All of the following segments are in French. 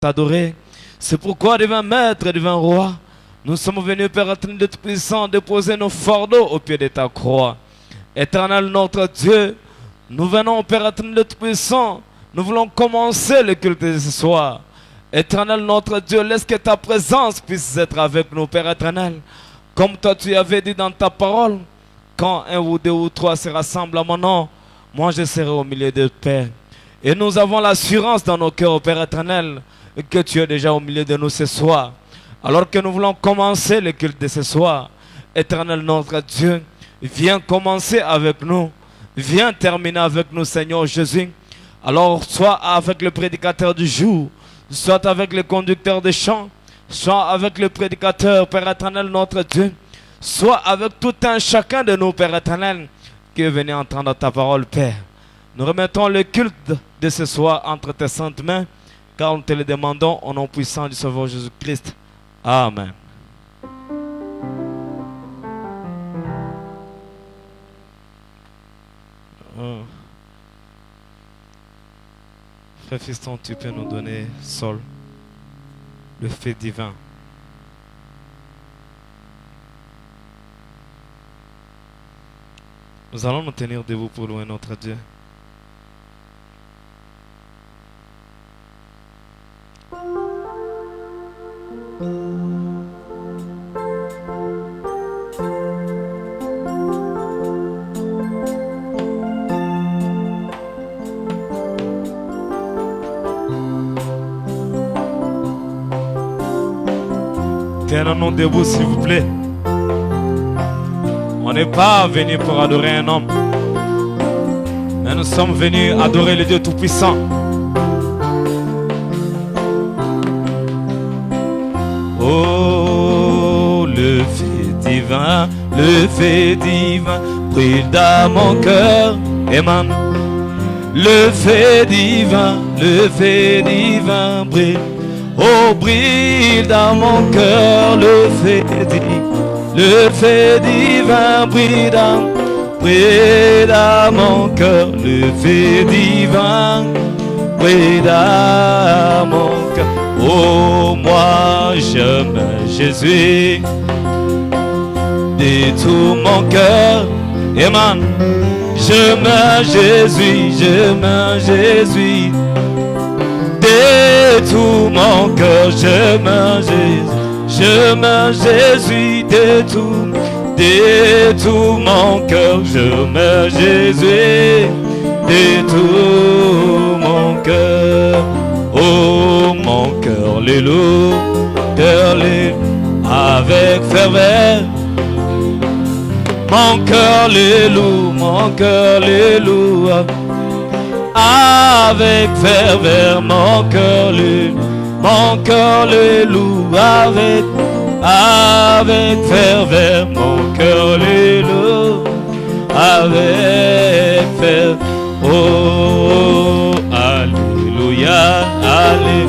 t'adorer. C'est pourquoi, divin Maître, divin Roi, nous sommes venus, Père éternel de Tout-Puissant, déposer nos fardeaux au pied de ta croix. Éternel notre Dieu, nous venons, Père éternel de Tout-Puissant, nous voulons commencer le culte de ce soir. Éternel notre Dieu, laisse que ta présence puisse être avec nous, Père éternel. Comme toi tu avais dit dans ta parole, quand un ou deux ou trois se rassemblent à mon nom, moi je serai au milieu de Père. Et nous avons l'assurance dans nos cœurs, Père éternel, que tu es déjà au milieu de nous ce soir. Alors que nous voulons commencer le culte de ce soir, éternel notre Dieu, viens commencer avec nous. Viens terminer avec nous, Seigneur Jésus. Alors, soit avec le prédicateur du jour, soit avec le conducteur des chants, soit avec le prédicateur, Père éternel notre Dieu, soit avec tout un chacun de nous, Père éternel, qui est venu entendre ta parole, Père. Nous remettons le culte de ce soir entre tes saintes mains, car nous te le demandons au nom puissant du Sauveur Jésus-Christ. Amen. Frère Fiston, tu peux nous donner Sol, le fait divin. Nous allons nous tenir debout pour louer notre Dieu. Tenons-nous debout, s'il vous plaît. On n'est pas venu pour adorer un homme, mais nous sommes venus adorer le Dieu Tout-Puissant. Oh, le fait divin brille dans mon cœur, émane. Le fait divin brille. Oh, brille dans mon cœur, le fait divin brille dans mon cœur, le fait divin brille dans mon cœur. Oh, moi j'aime Jésus de tout mon cœur, Amen. J'aime Jésus, de tout mon cœur, j'aime Jésus de tout mon cœur, j'aime Jésus de tout mon cœur. Oh, mon cœur les loue, avec ferveur. Mon cœur les loue, avec ferveur, mon cœur les loue, avec ferveur, mon cœur les loue, avec ferveur. Oh, alléluia, alléluia,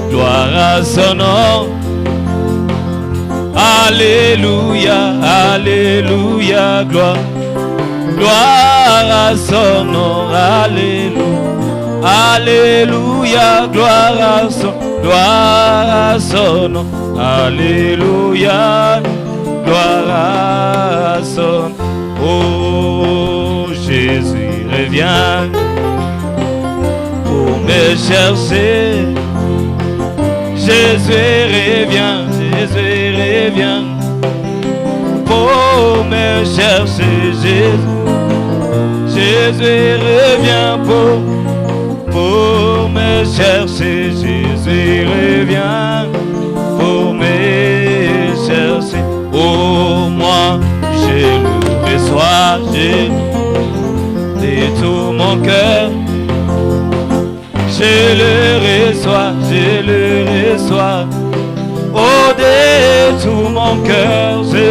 gloire à son nom. Alléluia, alléluia, gloire à son nom, alléluia, alléluia, gloire à son nom, alléluia, gloire à son nom. Oh, Jésus revient pour me chercher, Jésus revient pour me chercher, Jésus revient pour me chercher, Jésus revient pour me chercher. Oh, moi je le reçois, de tout mon cœur, je le reçois. Oh, de tout mon cœur, je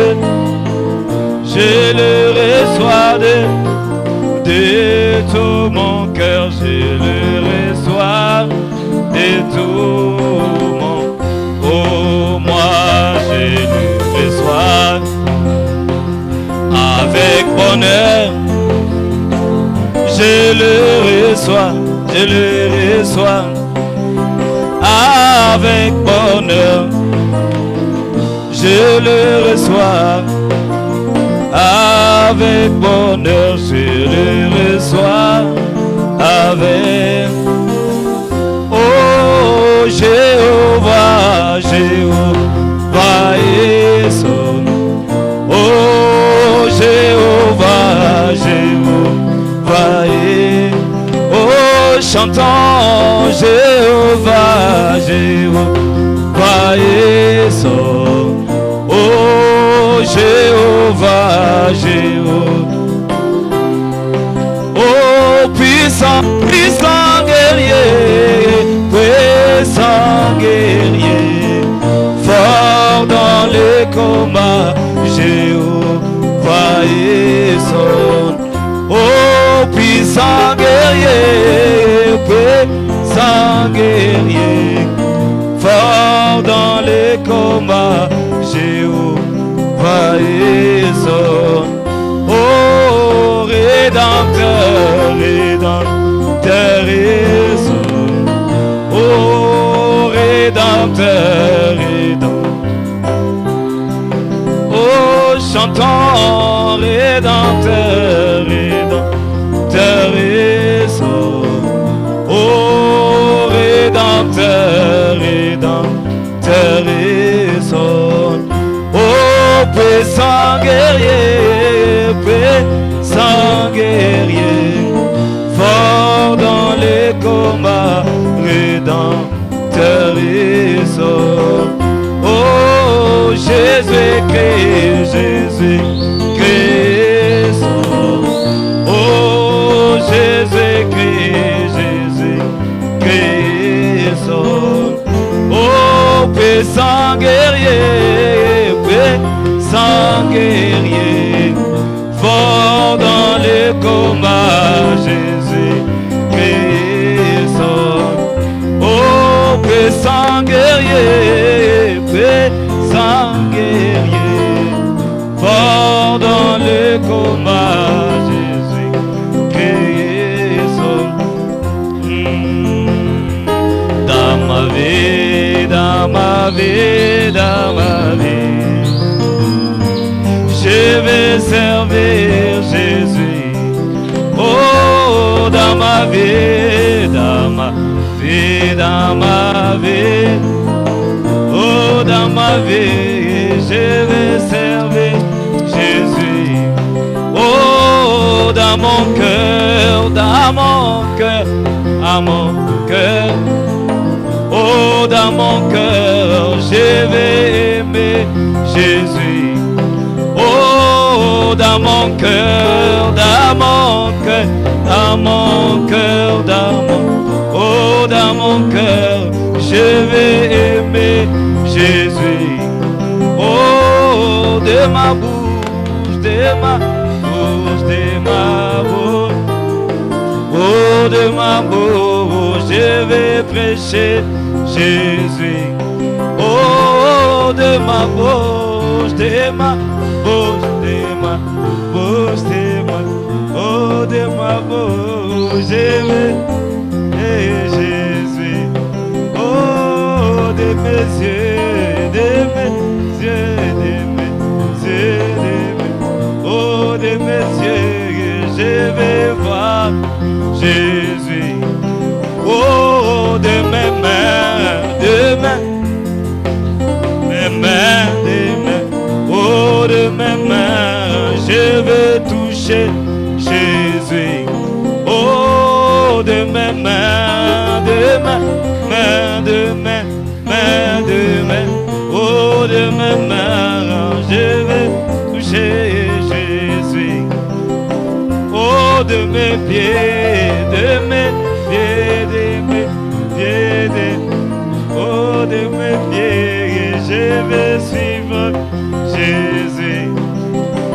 le reçois, de tout mon cœur, je le reçois, de tout mon. Oh, moi je le reçois avec bonheur, je le reçois avec bonheur, je le reçois. Avec bonheur, je le reçois. Avec, oh Jéhovah, Jéhovah est son. Oh Jéhovah, Jéhovah est. Oh chantons Jéhovah, Jéhovah est son. Oh Jéhovah, Jéhovah. Oh puissant, puissant guerrier, puissant guerrier, fort dans les combats, Jéhovah est son. Oh puissant guerrier, puissant guerrier, fort dans les combats, Jéhovah est son. Oh Rédempteur, Rédempteur est son. Oh Rédempteur, Rédempteur. Oh chantons Rédempteur, Rédempteur est son. Oh Rédempteur, Rédempteur est son. Oh puissant guerrier, puissant guerrier, fort dans les combats, Rédempteur est son. Oh Jésus-Christ, Jésus-Christ son. Oh Jésus-Christ, Jésus-Christ son. Oh puissant guerrier, puissant guerrier, fort dans les combats, Jésus-Christ son. Oh puissant guerrier, puissant guerrier, fort dans les combats, Jésus-Christ son. Dans ma vie, dans ma vie, dans ma vie, je vais servir Jésus. Oh, dans ma vie, dans ma vie, dans ma vie. Oh, dans ma vie, je vais servir Jésus. Oh, dans mon cœur, dans mon cœur, à mon cœur. Oh, dans mon cœur, je vais aimer Jésus. Oh, dans mon cœur, dans mon cœur, dans mon cœur, oh, dans mon cœur, je vais aimer Jésus. Oh, de ma bouche, de ma bouche, de ma bouche, oh, de ma bouche, je vais prêcher Jésus. Oh, de ma bouche, de ma bouche, de ma bouche, de ma, oh, de ma bouche, je vais Jésus. Oh, de mes yeux, de mes yeux, de mes yeux, de mes, oh, de mes yeux, je vais voir Jésus. Oh, de mes mains, de mes mains, oh, de mes mains, je vais toucher Jésus. Oh, de mes mains, de mes mains, de mes mains, de mes, oh, de mes mains, je vais toucher Jésus. Oh, de mes pieds, de mes pieds, de mes pieds, de, oh, de mes pieds, je vais suivre Jésus.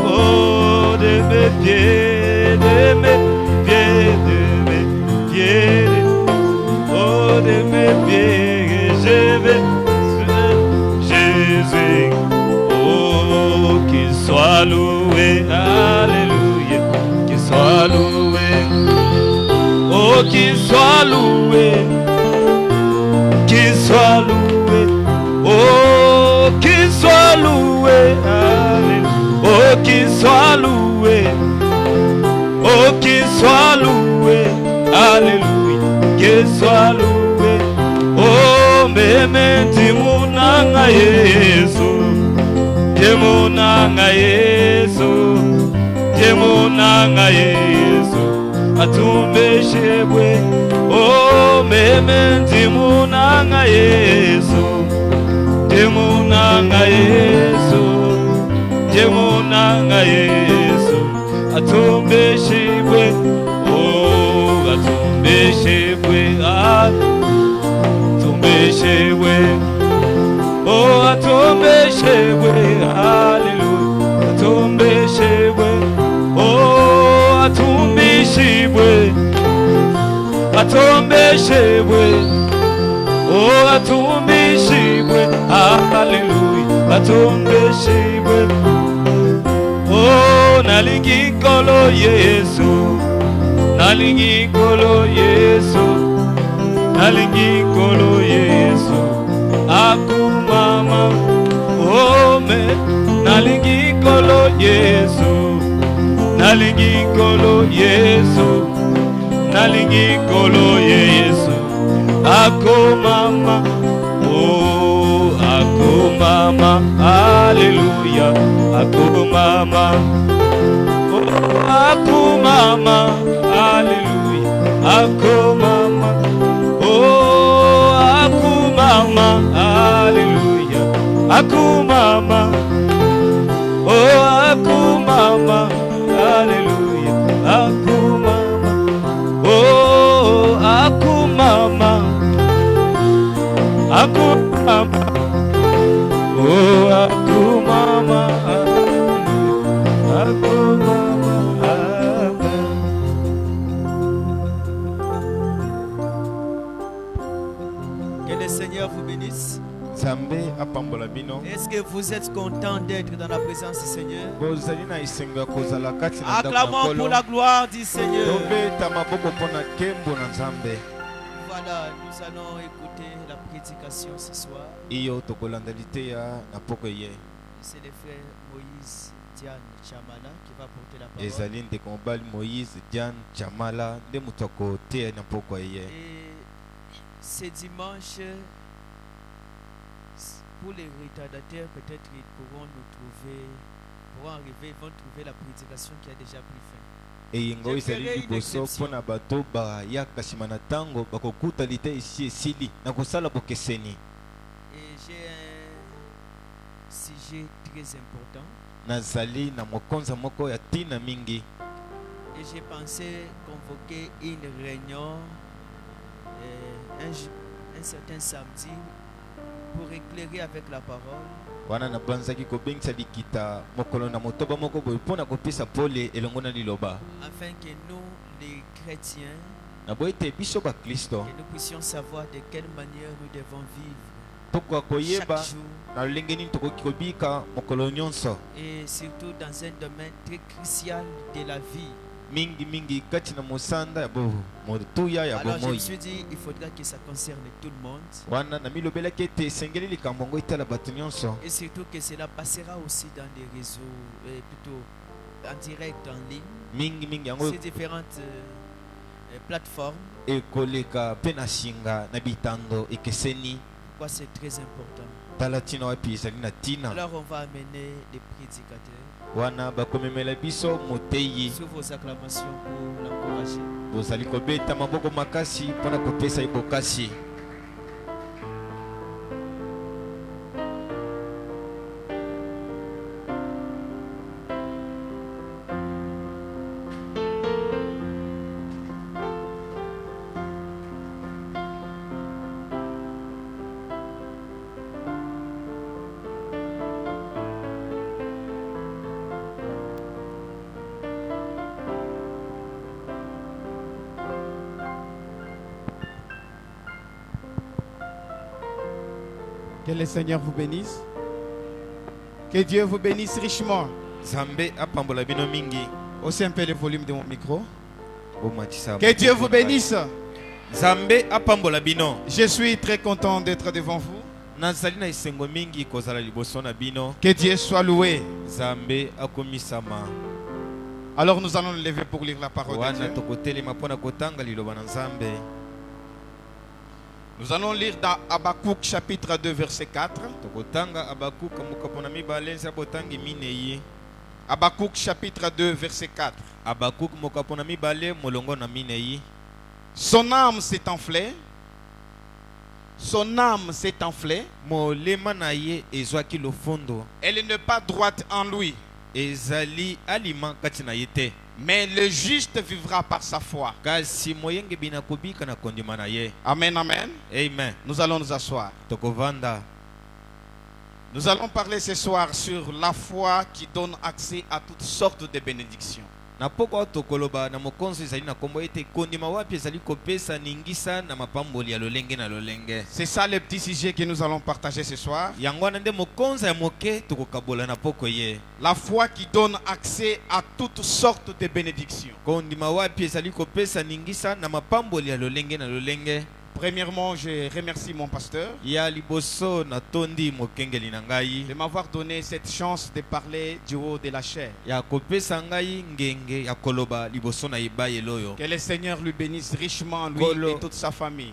Oh, de mes pieds, de mes pieds, de mes pieds, oh, de mes pieds, je vais suivre Jésus. Oh, qu'il soit loué, alléluia, qu'il soit loué. Oh, qu'il soit loué, qu'il soit loué. soit loué, alléluia, que soit loué. Oh, meme timunanga Yesu, timunanga Yesu, timunanga Yesu, atumbe shebwe. Oh, meme timunanga Yesu, timunanga Yesu, timunanga Yesu, atumbe shebwe. Oh, atumbe shebwe, atumbe shebwe. Oh, atumbe shebwe, hallelujah, atumbe shebwe. Oh, atumbe shebwe, atumbe shebwe. Oh, atumbe shebwe, hallelujah, atumbe shebwe. Oh, nalingi kolo Yesu, nalingi kolo Yesu, nalingi kolo Yesu, akumama. Oh, me nalingi kolo Yesu, nalingi kolo Yesu, nalingi kolo Yesu, akumama. Oh, akumama, hallelujah, akumama. Oh, akumama, hallelujah, akumama. Oh, akumama, hallelujah, akumama. Oh, akumama, hallelujah, akumama. Oh, akumama, akumama. Oh, akumama, akumama, amen. Que le Seigneur vous bénisse. Est-ce que vous êtes content d'être dans la présence du Seigneur? Acclamons pour la gloire du Seigneur. Voilà, nous allons écouter la prédication ce soir. C'est le frère Moïse Diane Chamala qui va porter la parole. Et ce dimanche, pour les retardataires, peut-être ils pourront nous trouver, pourront arriver, ils vont trouver la prédication qui a déjà pris fin. Et j'ai un sujet très important. Et j'ai pensé convoquer une réunion un certain samedi pour éclairer avec la parole. Afin que nous, les chrétiens, que nous puissions savoir de quelle manière nous devons vivre chaque jour. Et surtout dans un domaine très crucial de la vie. Alors je me suis dit, il faudra que ça concerne tout le monde. Et surtout que cela passera aussi dans les réseaux, plutôt en direct, en ligne, sur différentes plateformes. Pourquoi c'est très important. Alors on va amener des prédicateurs. Sous vos acclamations pour l'encourager. Que le Seigneur vous bénisse. Que Dieu vous bénisse richement. Aussi un peu le volume de mon micro. Que Dieu vous bénisse. Je suis très content d'être devant vous. Que Dieu soit loué. Alors nous allons nous lever pour lire la parole de Dieu. Nous allons lire dans Habakkuk chapitre 2 verset 4. Habakkuk chapitre 2 verset 4. Son âme s'est enflée. Son âme s'est enflée. Elle n'est pas droite en lui. Mais le juste vivra par sa foi. Amen, amen. Amen. Nous allons nous asseoir. Nous allons parler ce soir sur la foi qui donne accès à toutes sortes de bénédictions. C'est ça le petit sujet que nous allons partager ce soir. La foi qui donne accès à toutes sortes de bénédictions. Premièrement, je remercie mon pasteur de m'avoir donné cette chance de parler du haut de la chair. Que le Seigneur lui bénisse richement, lui et toute sa famille.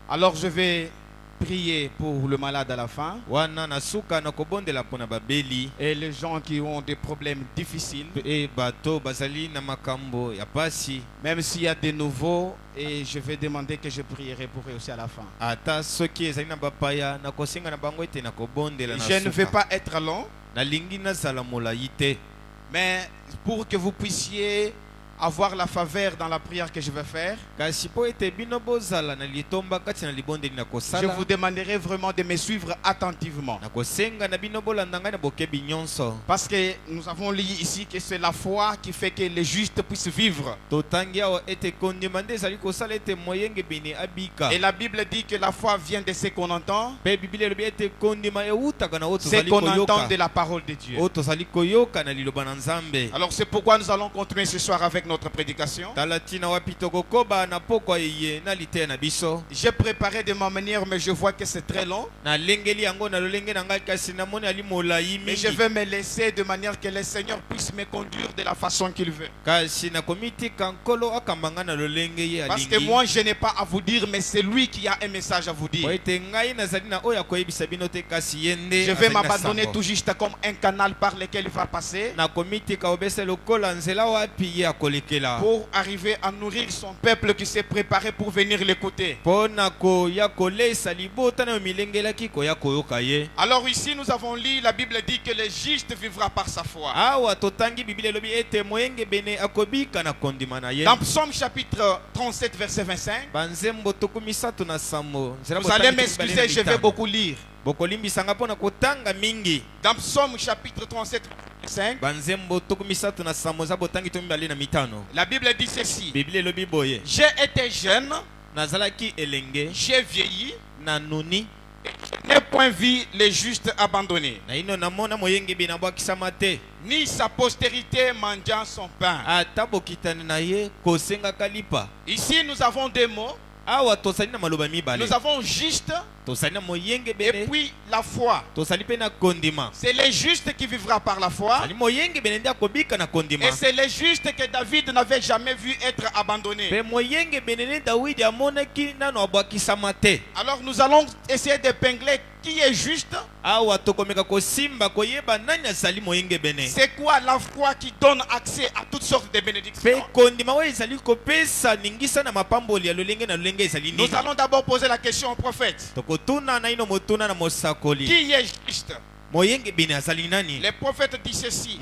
Alors je vais prier pour le malade à la fin et les gens qui ont des problèmes difficiles, même s'il y a des nouveaux, et je vais demander que je prierai pour eux aussi à la fin. Je ne vais pas être long, mais pour que vous puissiez avoir la faveur dans la prière que je vais faire, je vous demanderai vraiment de me suivre attentivement. Parce que nous avons lu ici que c'est la foi qui fait que les justes puissent vivre. Et la Bible dit que la foi vient de ce qu'on entend, ce qu'on entend de la parole de Dieu. Alors c'est pourquoi nous allons continuer ce soir avec notre prédication. J'ai préparé de ma manière, mais je vois que c'est très long. Et je vais me laisser de manière que le Seigneur puisse me conduire de la façon qu'il veut. Parce que moi je n'ai pas à vous dire, mais c'est lui qui a un message à vous dire. Je vais m'abandonner tout juste comme un canal par lequel il va passer pour arriver à nourrir son peuple qui s'est préparé pour venir l'écouter. Alors ici nous avons lu, la Bible dit que le juste vivra par sa foi. Dans Psaume chapitre 37 verset 25, vous allez m'excuser, je vais beaucoup lire. Dans Psaume chapitre 37 5, la Bible dit ceci: j'ai été jeune, j'ai vieilli, et je n'ai point vu les justes abandonnés, ni sa postérité mendiant son pain. Ici nous avons deux mots. Nous avons juste et puis la foi. C'est le juste qui vivra par la foi. Et c'est le juste que David n'avait jamais vu être abandonné. Alors nous allons essayer d'épingler qui est juste. C'est quoi la foi qui donne accès à toutes sortes de bénédictions? Nous allons d'abord poser la question au prophète. Qui est juste? Le prophète dit ceci: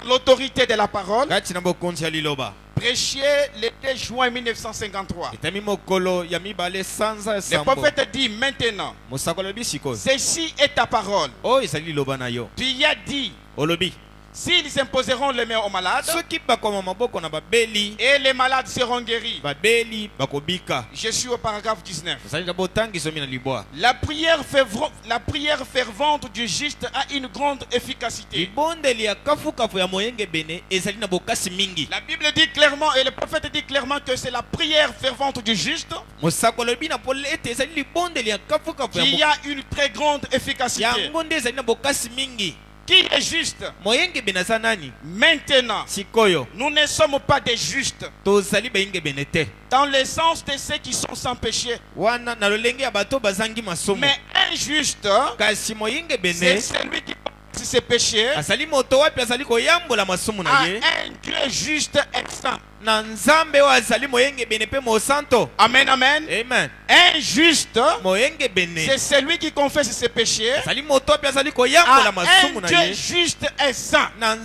l'autorité de la parole, prêché le 2 juin 1953. Le prophète dit maintenant: ceci est ta parole. Tu y as dit: s'ils imposeront les mains aux malades, et les malades seront guéris. Je suis au paragraphe 19. La prière fervente du juste a une grande efficacité. La Bible dit clairement, et le prophète dit clairement, que c'est la prière fervente du juste qui a une très grande efficacité. Qui est juste? Maintenant, nous ne sommes pas des justes dans le sens de ceux qui sont sans péché. Mais injuste, c'est celui qui si ses péchés à un Dieu juste et saint. Amen, amen. Amen. Injuste, c'est celui qui confesse ses péchés à un Dieu juste et saint. Le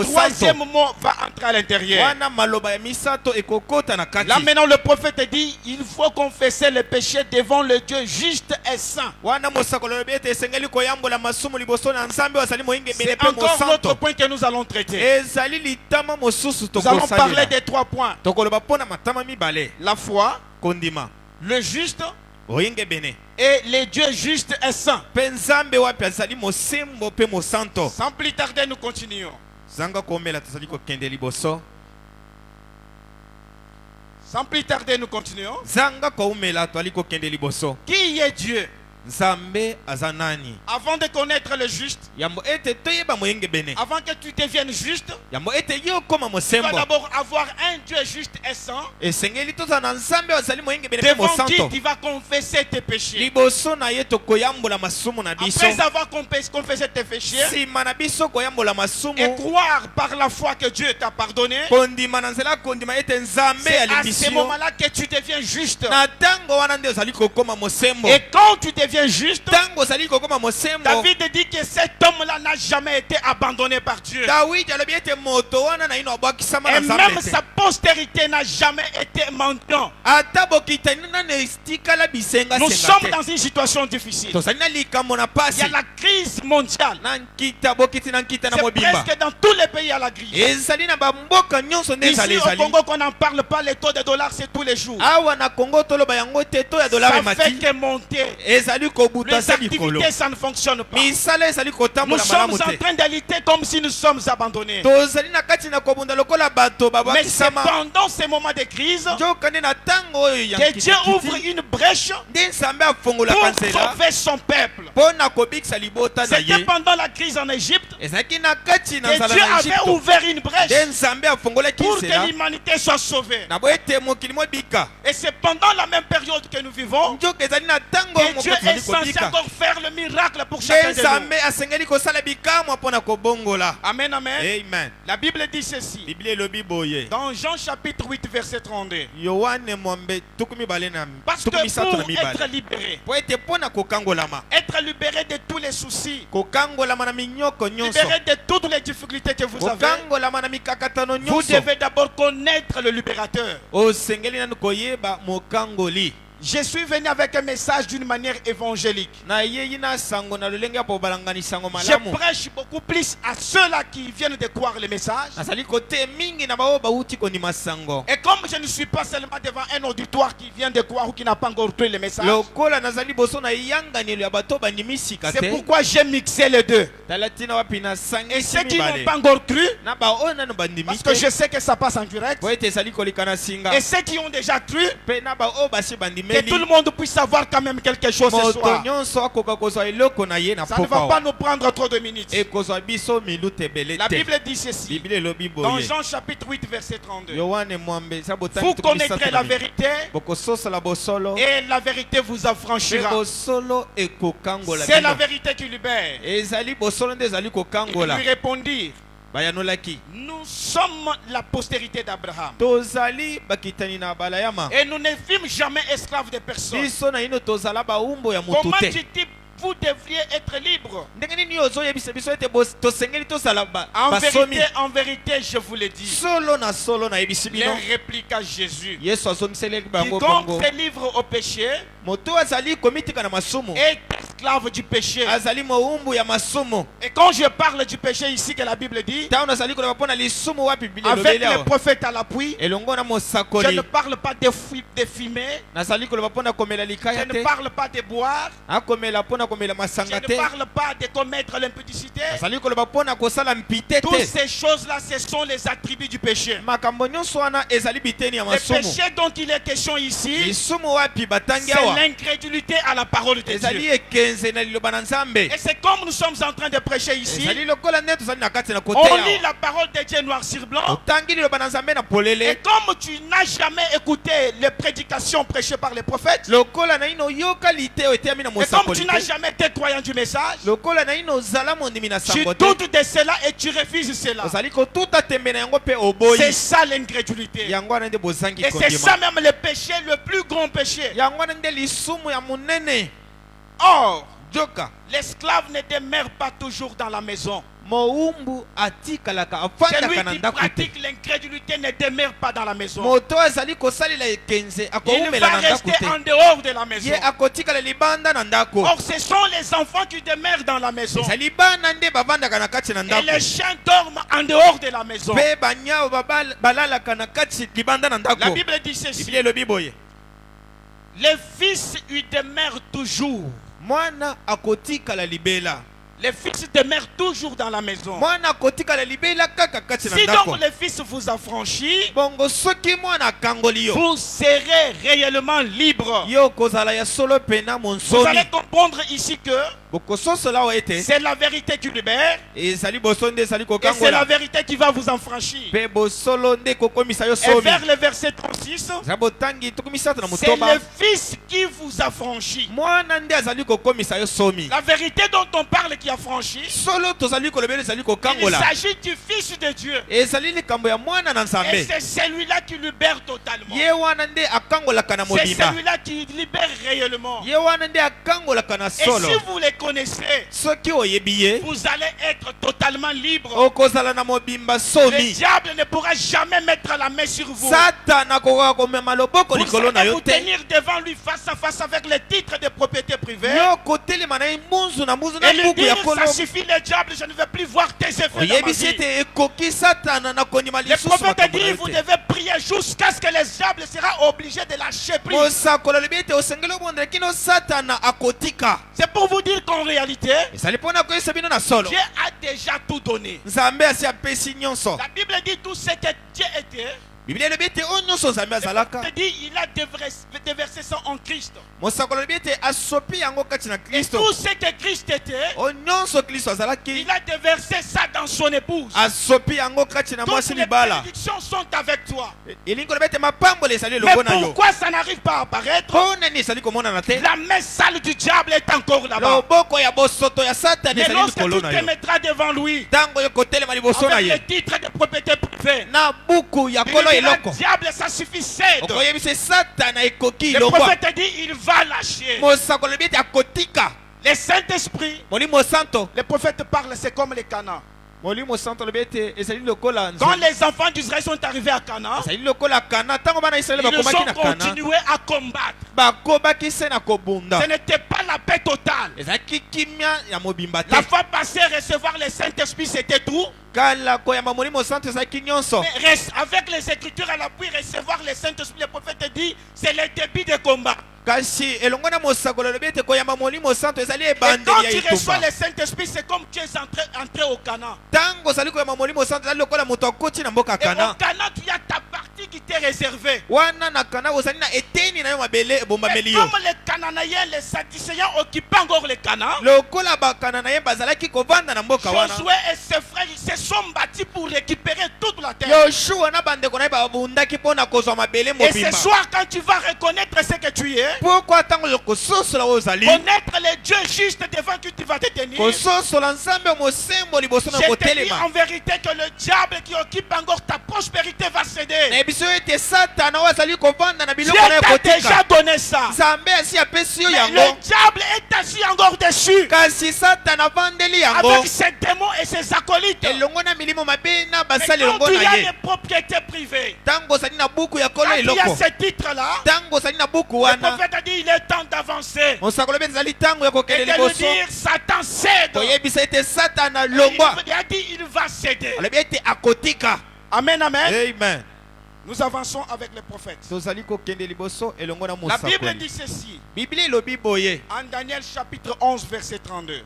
troisième mot va entrer à l'intérieur. Là maintenant le prophète dit il faut confesser les péchés devant le Dieu juste et saint. C'est encore l'autre point que nous allons traiter. Nous allons parler des 3 points. La foi, le juste et les dieux justes et saints. Sans plus tarder, nous continuons. Sans plus tarder, nous continuons. Qui est Dieu? Avant de connaître le juste, avant que tu deviennes juste, tu dois d'abord avoir un Dieu juste et saint devant qui tu vas confesser tes péchés. Après avoir confessé tes péchés et croire par la foi que Dieu t'a pardonné, c'est à ce moment-là que tu deviens juste. Et quand tu deviens juste, David dit que cet homme-là n'a jamais été abandonné par Dieu. Et même sa postérité n'a jamais été mendiant. Nous sommes dans une situation difficile. Il y a la crise mondiale. C'est presque dans tous les pays à la crise. Ici au Congo qu'on n'en parle pas, les taux de dollars c'est tous les jours. Ça fait que monter. Les activités, ça ne fonctionne pas. Nous sommes en train de lutter comme si nous sommes abandonnés. Mais c'est pendant ces moments de crise que Dieu ouvre une brèche pour sauver son peuple. C'était pendant la crise en Égypte que Dieu avait ouvert une brèche pour que l'humanité soit sauvée. Et c'est pendant la même période que nous vivons que Dieu est censé encore faire le miracle pour chacun de nous. Amen, amen. La Bible dit ceci. Dans Jean chapitre 8 verset 32. Parce que pour être libéré, être libéré de tous les soucis, libéré de toutes les difficultés que vous avez, vous devez d'abord connaître le libérateur. Je suis venu avec un message d'une manière évangélique. Je prêche beaucoup plus à ceux-là qui viennent de croire le message. Et comme je ne suis pas seulement devant un auditoire qui vient de croire ou qui n'a pas encore cru le message, c'est pourquoi j'ai mixé les deux. Et ceux qui n'ont pas encore cru, parce que je sais que ça passe en direct, et ceux qui ont déjà cru, que tout le monde puisse savoir quand même quelque chose ce soir. Ça ne va pas nous prendre trop de minutes. La Bible dit ceci. Dans Jean chapitre 8 verset 32. Vous connaîtrez la vérité et la vérité vous affranchira. C'est la vérité qui libère. Ils lui répondirent: nous sommes la postérité d'Abraham. Et nous ne fûmes jamais esclaves de personne. Comment tu vous devriez être libre? En vérité, je vous le dis. Il répliqua Jésus: quiconque se livre au péché est esclave du péché. Et quand je parle du péché ici que la Bible dit, avec le prophète à l'appui, je ne parle pas de fumer, je ne parle pas de boire, je ne parle pas de commettre l'impudicité. Toutes ces choses-là, ce sont les attributs du péché. Le péché dont il est question ici, c'est l'incrédulité à la parole de Dieu. Et c'est comme nous sommes en train de prêcher ici. On lit la parole de Dieu noir sur blanc. Et comme tu n'as jamais écouté les prédications prêchées par les prophètes, et comme tu n'as jamais été croyant du message, tu doutes de cela et tu refuses cela. C'est ça l'incrédulité. Et c'est ça même le péché, le plus grand péché. Or, l'esclave ne demeure pas toujours dans la maison. Celui qui pratique l'incrédulité ne demeure pas dans la maison. Il va rester en dehors de la maison. Or, ce sont les enfants qui demeurent dans la maison. Et les chiens dorment en dehors de la maison. La Bible dit ceci. Les fils, ils demeurent toujours. Les fils demeurent toujours dans la maison. Si donc les fils vous affranchissent, vous serez réellement libre. Vous allez comprendre ici que c'est la vérité qui libère. Et c'est la vérité qui va vous affranchir. Et vers le verset 36, c'est le Fils qui vous affranchit. La vérité dont on parle qui affranchit, il s'agit du Fils de Dieu. Et c'est celui-là qui libère totalement. C'est celui-là qui libère réellement. Et si vous les connaissez, vous allez être totalement libre. Le diable ne pourra jamais mettre la main sur vous. Vous allez vous tenir devant lui face à face avec les titres de propriété privée. Et lui dire, ça suffit le diable, je ne veux plus voir tes effets dans ma vie. Le prophète dit, vous devez prier jusqu'à ce que le diable sera obligé de lâcher prise. C'est pour vous dire qu'en réalité, Dieu a déjà tout donné. La Bible dit tout ce que Dieu était. Il a déversé ça en Christ. Et tout ce que Christ était, il a déversé ça dans son épouse. Toutes les bénédictions sont avec toi. Mais pourquoi ça n'arrive pas à apparaître? La main sale du diable est encore là-bas. Mais lorsque tu te mettras devant lui avec les titres de propriété privée, le diable, ça suffit, cède. Le prophète dit, il va lâcher. Le Saint-Esprit, le prophète parle, c'est comme les Canaan. Quand les enfants d'Israël sont arrivés à Canaan, ils ont continué à combattre. Ce n'était pas la paix totale. La fois passée, recevoir le Saint-Esprit, c'était tout. Mais avec les Écritures à l'appui, recevoir le Saint-Esprit, le prophète dit, c'est le début de combat. Et quand tu reçois le Saint-Esprit, c'est comme tu es entré au Canaan. Et au Canaan, tu as ta partie qui t'est réservée. Mais comme les Cananéens, les Sadducéens occupaient encore le Canaan, Josué et ses frères, ils se sont battus pour récupérer toute la terre. Et ce soir, quand tu vas reconnaître ce que tu es, connaître le Dieu juste devant qui tu vas te tenir, je te dis en vérité que le diable qui occupe encore ta prospérité va céder. Dieu t'a déjà donné ça. Mais le diable est assis encore dessus avec ses démons et ses acolytes. Et quand tu as des propriétés privées, quand il y a ce titre-là, le prophète a dit il est temps d'avancer et de lui dire Satan cède. Il a dit il va céder. Amen, amen. Amen. Nous avançons avec les prophètes. La Bible dit ceci en Daniel chapitre 11 verset 32.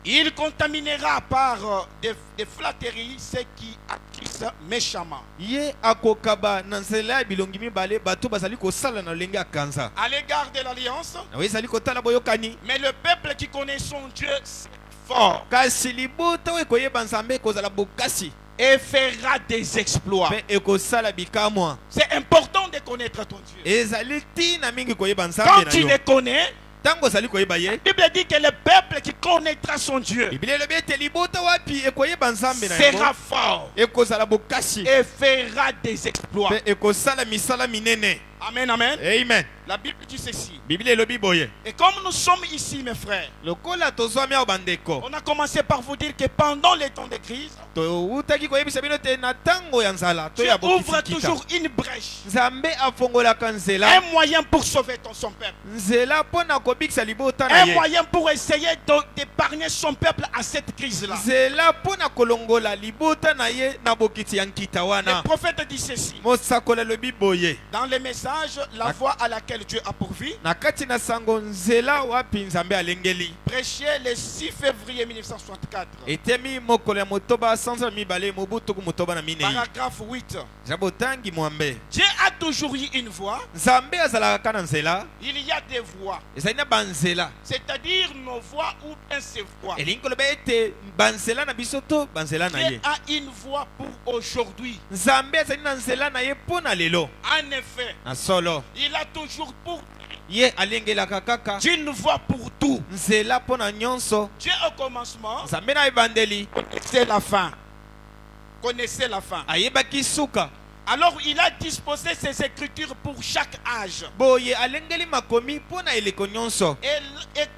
Il contaminera par des flatteries ceux qui acquissent méchamment. À l'égard de l'alliance, mais le peuple qui connaît son Dieu c'est fort et fera des exploits. C'est important de connaître ton Dieu. Quand tu le connais, la Bible dit que le peuple qui connaîtra son Dieu sera fort et fera des exploits. Amen, amen. Amen. La Bible dit ceci. Et comme nous sommes ici, mes frères, on a commencé par vous dire que pendant les temps de crise, Dieu ouvre toujours une brèche, un moyen pour sauver son peuple, un moyen pour essayer d'épargner son peuple à cette crise-là. Le prophète dit ceci dans les messages, la voie à laquelle Dieu a pourvu, prêché le 6 février 1964, paragraphe 8. Dieu a toujours eu une voie. Il y a des voies, c'est-à-dire nos voies ou bien ses voies. Dieu a une voie pour aujourd'hui. En effet, il a toujours pour d'une voix pour tout. Dieu au commencement connaissait la fin. Connaissait la fin. Alors il a disposé ses écritures pour chaque âge. Et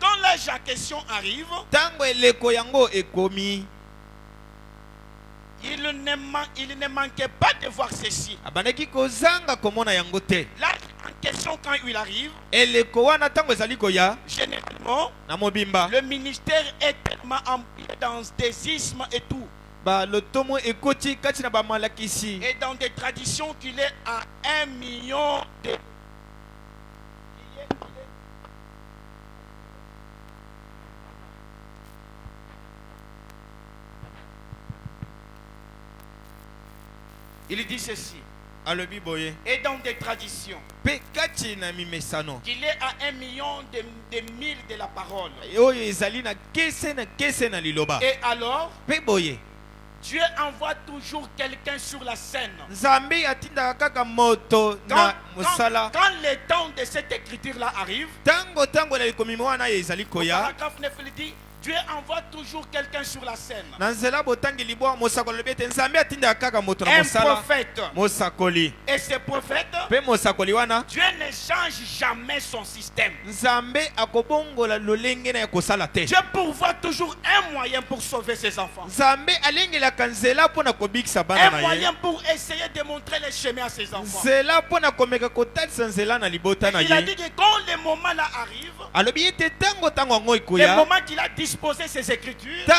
quand l'âge en question arrive, il ne manquait pas de voir ceci. Là, en question, quand il arrive, généralement, le ministère est tellement empli dans des ismes et tout. Et dans des traditions qu'il est à 1 million de... Il dit ceci. Et dans des traditions qu'il est à 1 million de mille de la parole. Et alors Dieu envoie toujours quelqu'un sur la scène. Quand le temps de cette écriture-là arrive, paragraphe 9 il dit, Dieu envoie toujours quelqu'un sur la scène. Un prophète. Et ce prophète, Dieu ne change jamais son système. Dieu pourvoit toujours un moyen pour sauver ses enfants. Un moyen pour essayer de montrer le chemin à ses enfants. Il a dit que quand le moment là arrive, le moment qu'il a disposé ses écritures, Dieu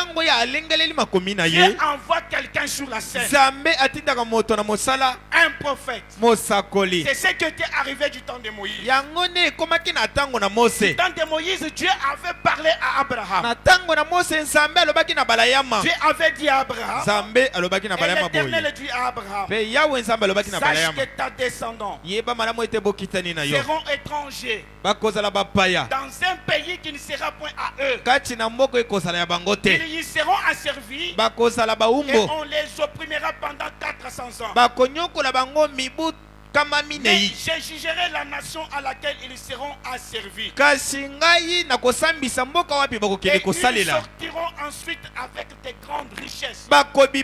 envoie quelqu'un sur la scène. Un prophète. C'est ce qui était arrivé du temps de Moïse. Du temps de Moïse, Dieu avait parlé à Abraham. Dieu avait dit à Abraham, et l'Éternel dit à Abraham, sache que ta descendance seront étrangers dans un pays qui ne sera point à eux. Ils y seront asservis et on les opprimera pendant 400 ans. Mais je jugerai la nation à laquelle ils seront asservis. Et ils sortiront ensuite avec de grandes richesses. Quand le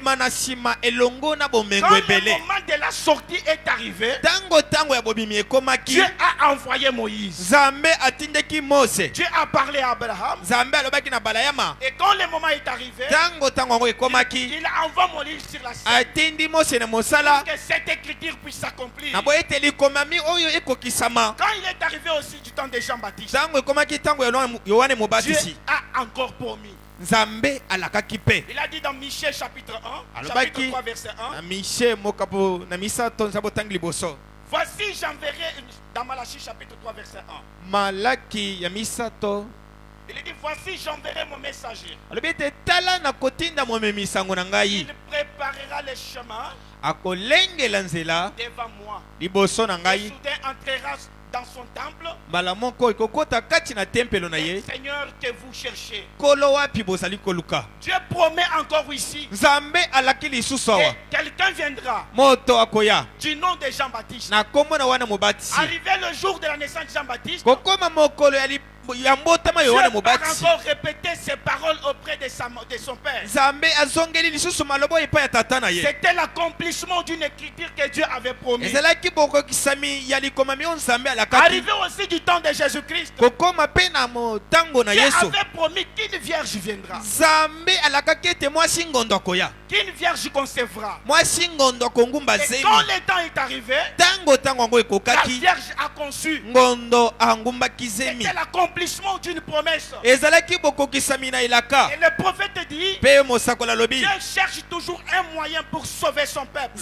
moment de la sortie est arrivé, Dieu a envoyé Moïse. Dieu a parlé à Abraham. Et quand le moment est arrivé, il envoie Moïse sur la scène pour que cette écriture puisse s'accomplir. Quand il est arrivé aussi du temps de Jean-Baptiste, Dieu a encore promis. Il a dit dans Michée chapitre 1, chapitre 3 verset 1. Voici j'enverrai dans Malachie chapitre 3 verset 1. Il dit voici j'enverrai mon messager. Il Il préparera les chemins devant moi. Le soudain entrera dans son temple. Le Seigneur que vous cherchez. Dieu promet encore ici. Et quelqu'un viendra du nom de Jean-Baptiste. Arrivé le jour de la naissance de Jean-Baptiste, Dieu va encore répéter ses paroles auprès de son père. C'était l'accomplissement d'une écriture que Dieu avait promis. Arrivé aussi du temps de Jésus-Christ, Dieu avait promis qu'une vierge viendra, qu'une vierge concevra. Et quand le temps est arrivé, la vierge a conçu. C'était l'accomplissement d'une promesse. Et le prophète dit, Dieu cherche toujours un moyen pour sauver son peuple,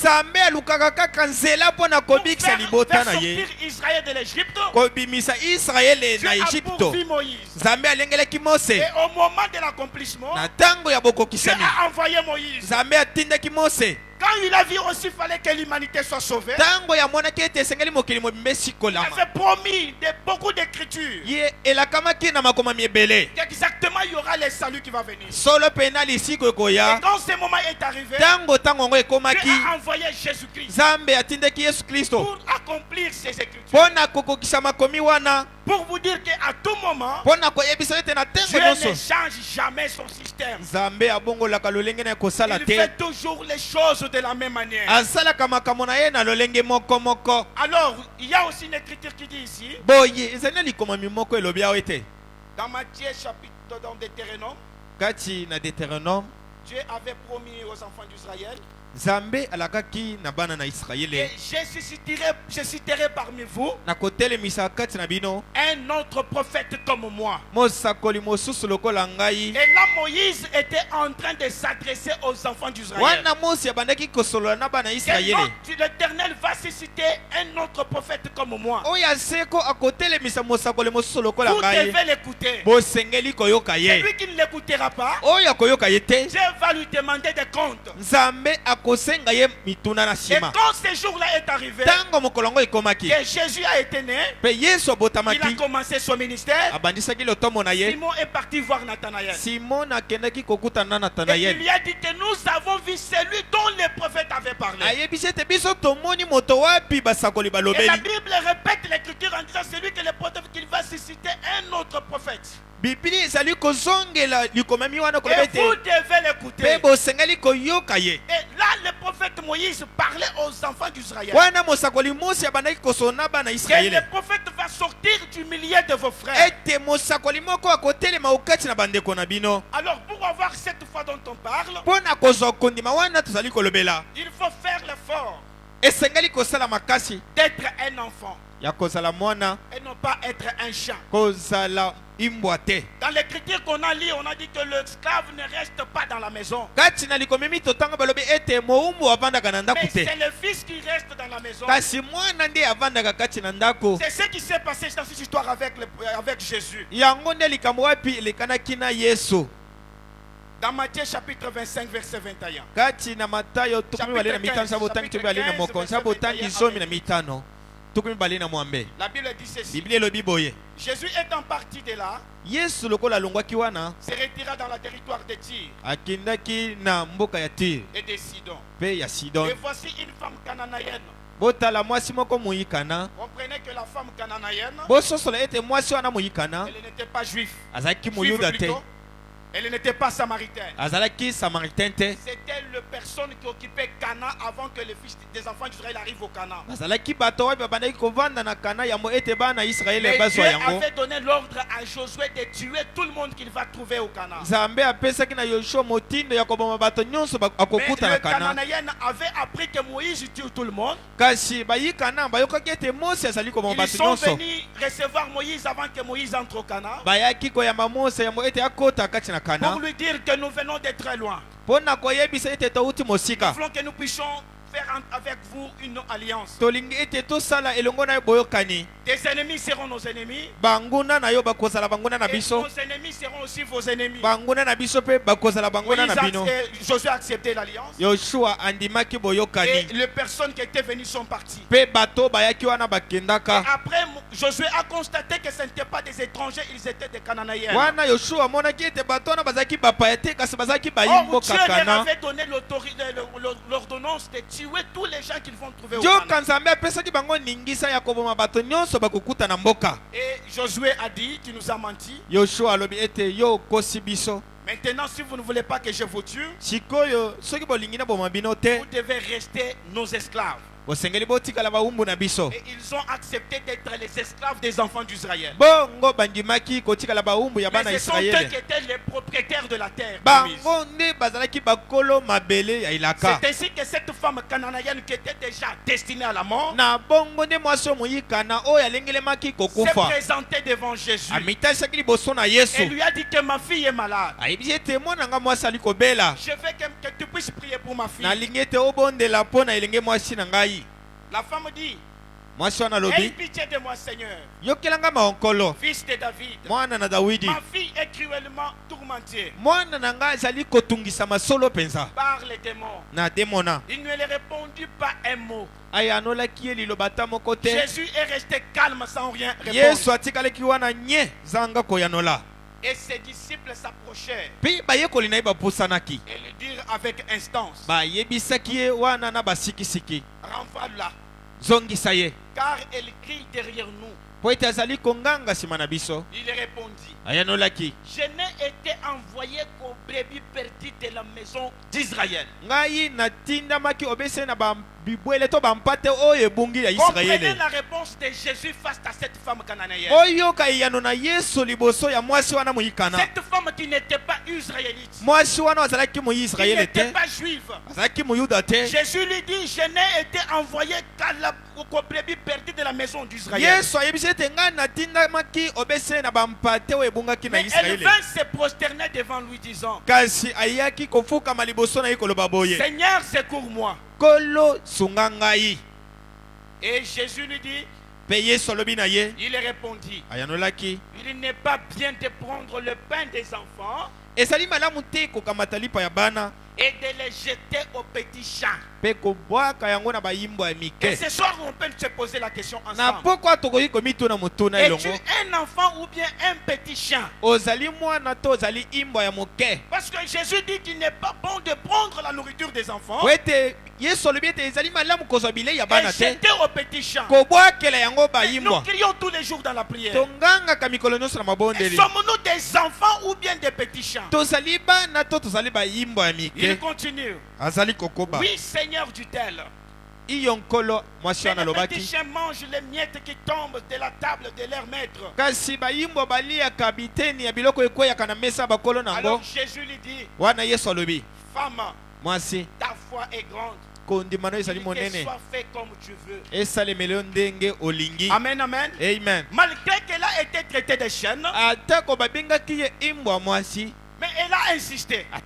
pour faire sortir Israël de l'Égypte. Dieu a pourvu Moïse. Et au moment de l'accomplissement, Dieu a envoyé Moïse. Quand il a vu aussi qu'il fallait que l'humanité soit sauvée, il avait promis beaucoup d'écritures. Exactement, il y aura le salut qui va venir. Et quand ce moment est arrivé, Dieu a envoyé Jésus-Christ pour accomplir ces écritures. Pour vous dire qu'à tout moment, Dieu ne change jamais son système. Il fait toujours les choses de la même manière. Alors, il y a aussi une écriture qui dit ici, dans Matthieu chapitre dans Deutéronome, Dieu avait promis aux enfants d'Israël, et je citerai parmi vous un autre prophète comme moi. Et là, Moïse était en train de s'adresser aux enfants d'Israël. L'Éternel va susciter un autre prophète comme moi. Vous devez l'écouter. Celui qui ne l'écoutera pas, Dieu va lui demander des comptes. Et quand ce jour-là est arrivé, que Jésus a été né, il a commencé son ministère. Simon est parti voir Nathanaël. Et il lui a dit que nous avons vu celui dont les prophètes avaient parlé. Et la Bible répète l'écriture en disant celui que les prophètes qu'il va susciter un autre prophète. Et vous devez l'écouter. Et là, le prophète Moïse parlait aux enfants d'Israël. Que le prophète va sortir du milieu de vos frères. Alors, pour avoir cette foi dont on parle, il faut faire l'effort d'être un enfant et non pas être un chat. Dans l'écriture qu'on a lu, on a dit que l'esclave ne reste pas dans la maison. Mais c'est le fils qui reste dans la maison. C'est ce qui s'est passé dans cette histoire avec Jésus. Dans Matthieu chapitre 25 verset 21. La Bible dit ceci. Jésus étant parti de là, se retira dans le territoire de Tyr et de Sidon. Et voici une femme cananéenne. Comprenez que la femme cananéenne, elle n'était pas juive. Elle n'était pas samaritaine. C'était la personne qui occupait Cana avant que les fils des enfants d'Israël arrivent au Cana. Mais Dieu avait donné l'ordre à Josué de tuer tout le monde qu'il va trouver au Cana. Mais le Cananéen avait appris que Moïse tue tout le monde. Ils sont venus recevoir Moïse avant que Moïse entre au Cana, pour lui dire que nous venons de très loin. Nous voulons que nous puissions faire avec vous une alliance. Tes ennemis seront nos ennemis. Et nos ennemis seront aussi vos ennemis. Josué a accepté l'alliance. Et les personnes qui étaient venues sont parties. Et après, Josué a constaté que ce n'étaient pas des étrangers, ils étaient des Cananéens. Or, Dieu leur avait donné l'ordonnance de tuer tous les gens qu'ils vont trouver au Canaan. Et Josué a dit, tu nous as menti. Maintenant, si vous ne voulez pas que je vous tue, vous devez rester nos esclaves. Et ils ont accepté d'être les esclaves des enfants d'Israël. Mais ce sont eux qui étaient les propriétaires de la terre. C'est ainsi que cette femme cananéenne qui était déjà destinée à la mort s'est présentée devant Jésus. Et lui a dit que ma fille est malade. Je veux que tu puisses prier pour ma fille. La femme dit, aie pitié de moi, Seigneur, fils de David. Ma fille est cruellement tourmentée par les démons. Il ne lui répondit pas un mot. Jésus est resté calme sans rien répondre. Et ses disciples s'approchèrent et lui dirent avec instance, renvoie-la, car elle crie derrière nous. Il répondit, je n'ai été envoyé qu'aux brebis perdues de la maison d'Israël. Comprenez la réponse de Jésus face à cette femme cananéenne. Cette femme qui n'était pas israélite, qui n'était pas juive. Jésus lui dit, je n'ai été envoyé qu'aux brebis perdues de la maison d'Israël. Mais elle vint se prosterner devant lui disant, Seigneur, secours-moi. Et Jésus lui dit, il répondit, il n'est pas bien de prendre le pain des enfants et de les jeter aux petits chats. Et ce soir, on peut se poser la question ensemble. Es-tu un enfant ou bien un petit chien? Parce que Jésus dit qu'il n'est pas bon de prendre la nourriture des enfants et jeter aux petits chats. Nous crions tous les jours dans la prière. Et sommes-nous des enfants ou bien des petits chats? Il continue. Oui, Seigneur, dit-elle. Mais les petits chiens mangent les miettes qui tombent de la table de leur maître. Alors Jésus lui dit, femme, ta foi est grande. Qu'il soit fait comme tu veux. Amen, amen. Amen. Malgré qu'elle a été traitée de chienne, mais elle a insisté. Elle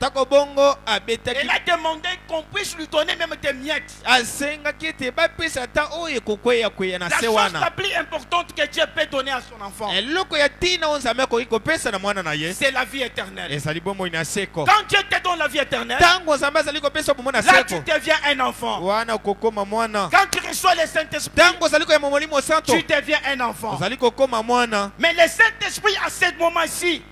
a demandé qu'on puisse lui donner même des miettes. La chose la plus importante que Dieu peut donner à son enfant, c'est la vie éternelle. Quand Dieu te donne la vie éternelle, là tu deviens un enfant. Quand tu reçois le Saint-Esprit, tu deviens un enfant. Mais le Saint-Esprit à ce moment-ci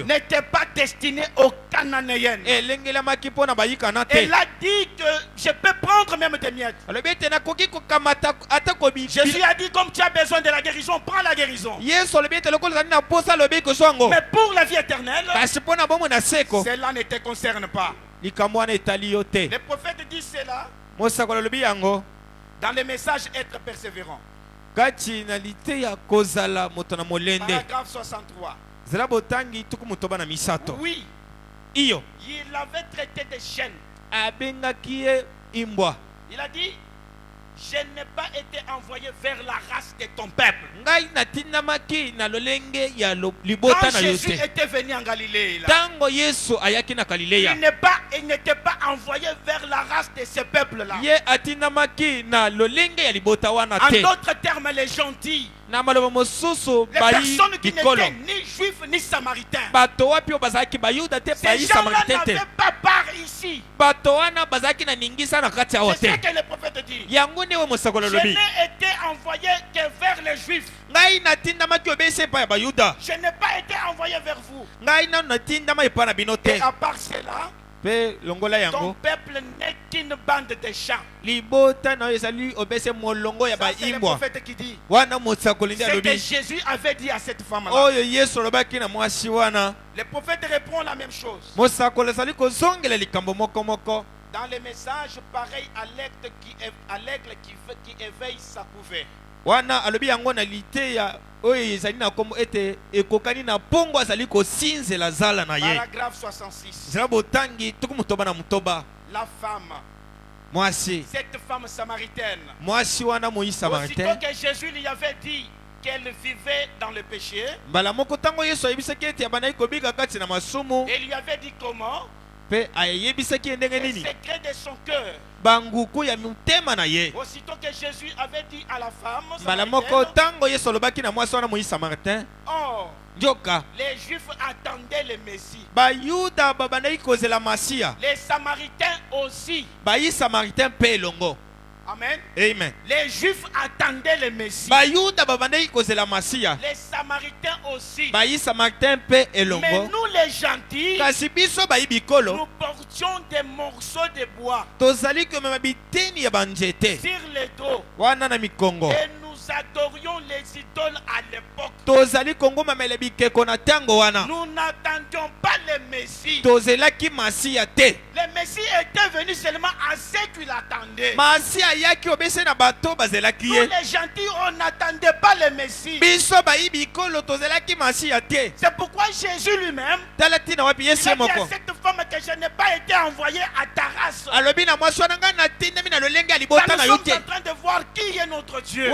n'était pas destiné aux Cananéennes. Elle a dit que je peux prendre même des miettes. Jésus a dit, comme tu as besoin de la guérison, prends la guérison. Mais pour la vie éternelle, cela ne te concerne pas. Le prophète dit cela dans le message être persévérant. Paragraphe 63. Oui, il avait traité de chienne. Il a dit, Je n'ai pas été envoyé vers la race de ton peuple. Quand Jésus était venu en Galilée, il n'était pas envoyé vers la race de ce peuple-là. En d'autres termes, les gentils, les personnes qui n'étaient ni juifs ni samaritains, ces gens-là n'avaient pas part ici. C'est ce que le prophète dit. Je n'ai été envoyé que vers les juifs. Je n'ai pas été envoyé vers vous. Et à part cela, ton peuple n'est qu'une bande de chants. C'est le prophète qui dit. C'est que Jésus avait dit à cette femme-là. Le prophète répond la même chose. Dans les messages pareils à l'aigle qui éveille sa couvée. Paragraphe 66. La femme, cette femme samaritaine, aussitôt que Jésus lui avait dit qu'elle vivait dans le péché, et lui avait dit comment, le secret de son cœur. Aussitôt que Jésus avait dit à la femme samaritaine, oh, les Juifs attendaient le Messie. Les Samaritains aussi. Amen. Amen. Les Juifs attendaient le Messie. Les Samaritains aussi. Mais nous les gentils, nous portions des morceaux de bois sur les dos. Et nous adorions les idoles à l'époque. Nous n'attendions pas le Messie. Le Messie était venu seulement à ceux qui l'attendaient. Nous les gentils, on n'attendait pas le Messie. C'est pourquoi Jésus lui-même, il a dit à cette femme que je n'ai pas été envoyé à ta race. Nous sommes en train de voir qui est notre Dieu.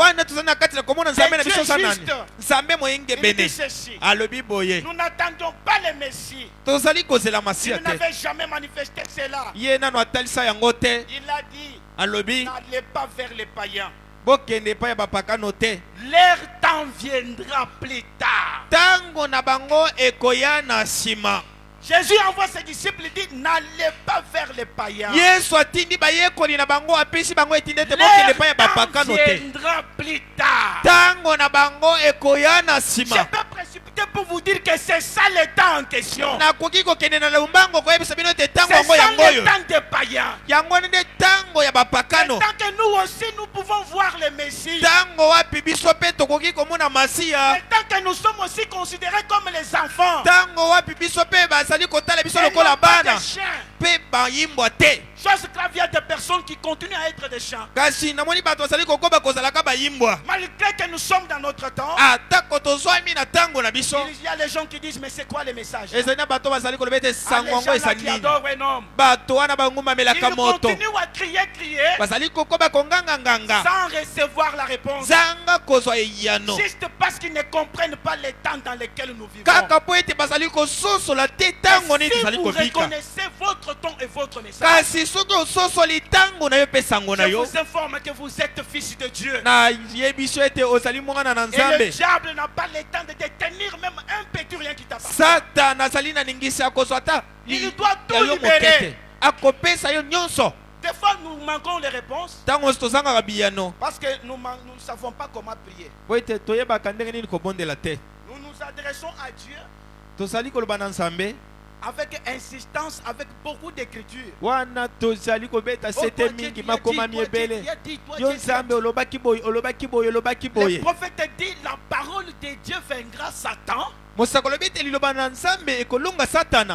C'est Dieu juste. Il dit ceci. Nous n'attendions pas le Messie. Il n'avait jamais manifesté cela. Il a dit, n'allez pas vers les païens. Leur temps viendra plus tard. Jésus envoie ses disciples et dit, n'allez pas vers les païens. Leur temps viendra plus tard. Je peux précipiter pour vous dire que c'est ça le temps en question. C'est ça le temps des païens. Le temps que nous aussi nous pouvons voir le Messie. Le temps que nous sommes aussi considérés comme les enfants. Chose grave, il y a des personnes qui continuent à être des chiens. Malgré que nous sommes dans notre temps, il y a les gens qui disent, mais c'est quoi le message? Les gens qui adorent un homme, ils continuent à crier sans recevoir la réponse. Juste parce qu'ils ne comprennent pas les temps dans lesquels nous vivons. Et si vous reconnaissez votre ton et votre message, je vous informe que vous êtes fils de Dieu. Et le diable n'a pas le temps de détenir même un petit rien qui t'appartient. Il doit tout libérer. Des fois, nous manquons les réponses parce que nous ne savons pas comment prier. Nous nous adressons à Dieu avec insistance, avec beaucoup d'écriture. Le prophète dit, la parole de Dieu vaincra Satan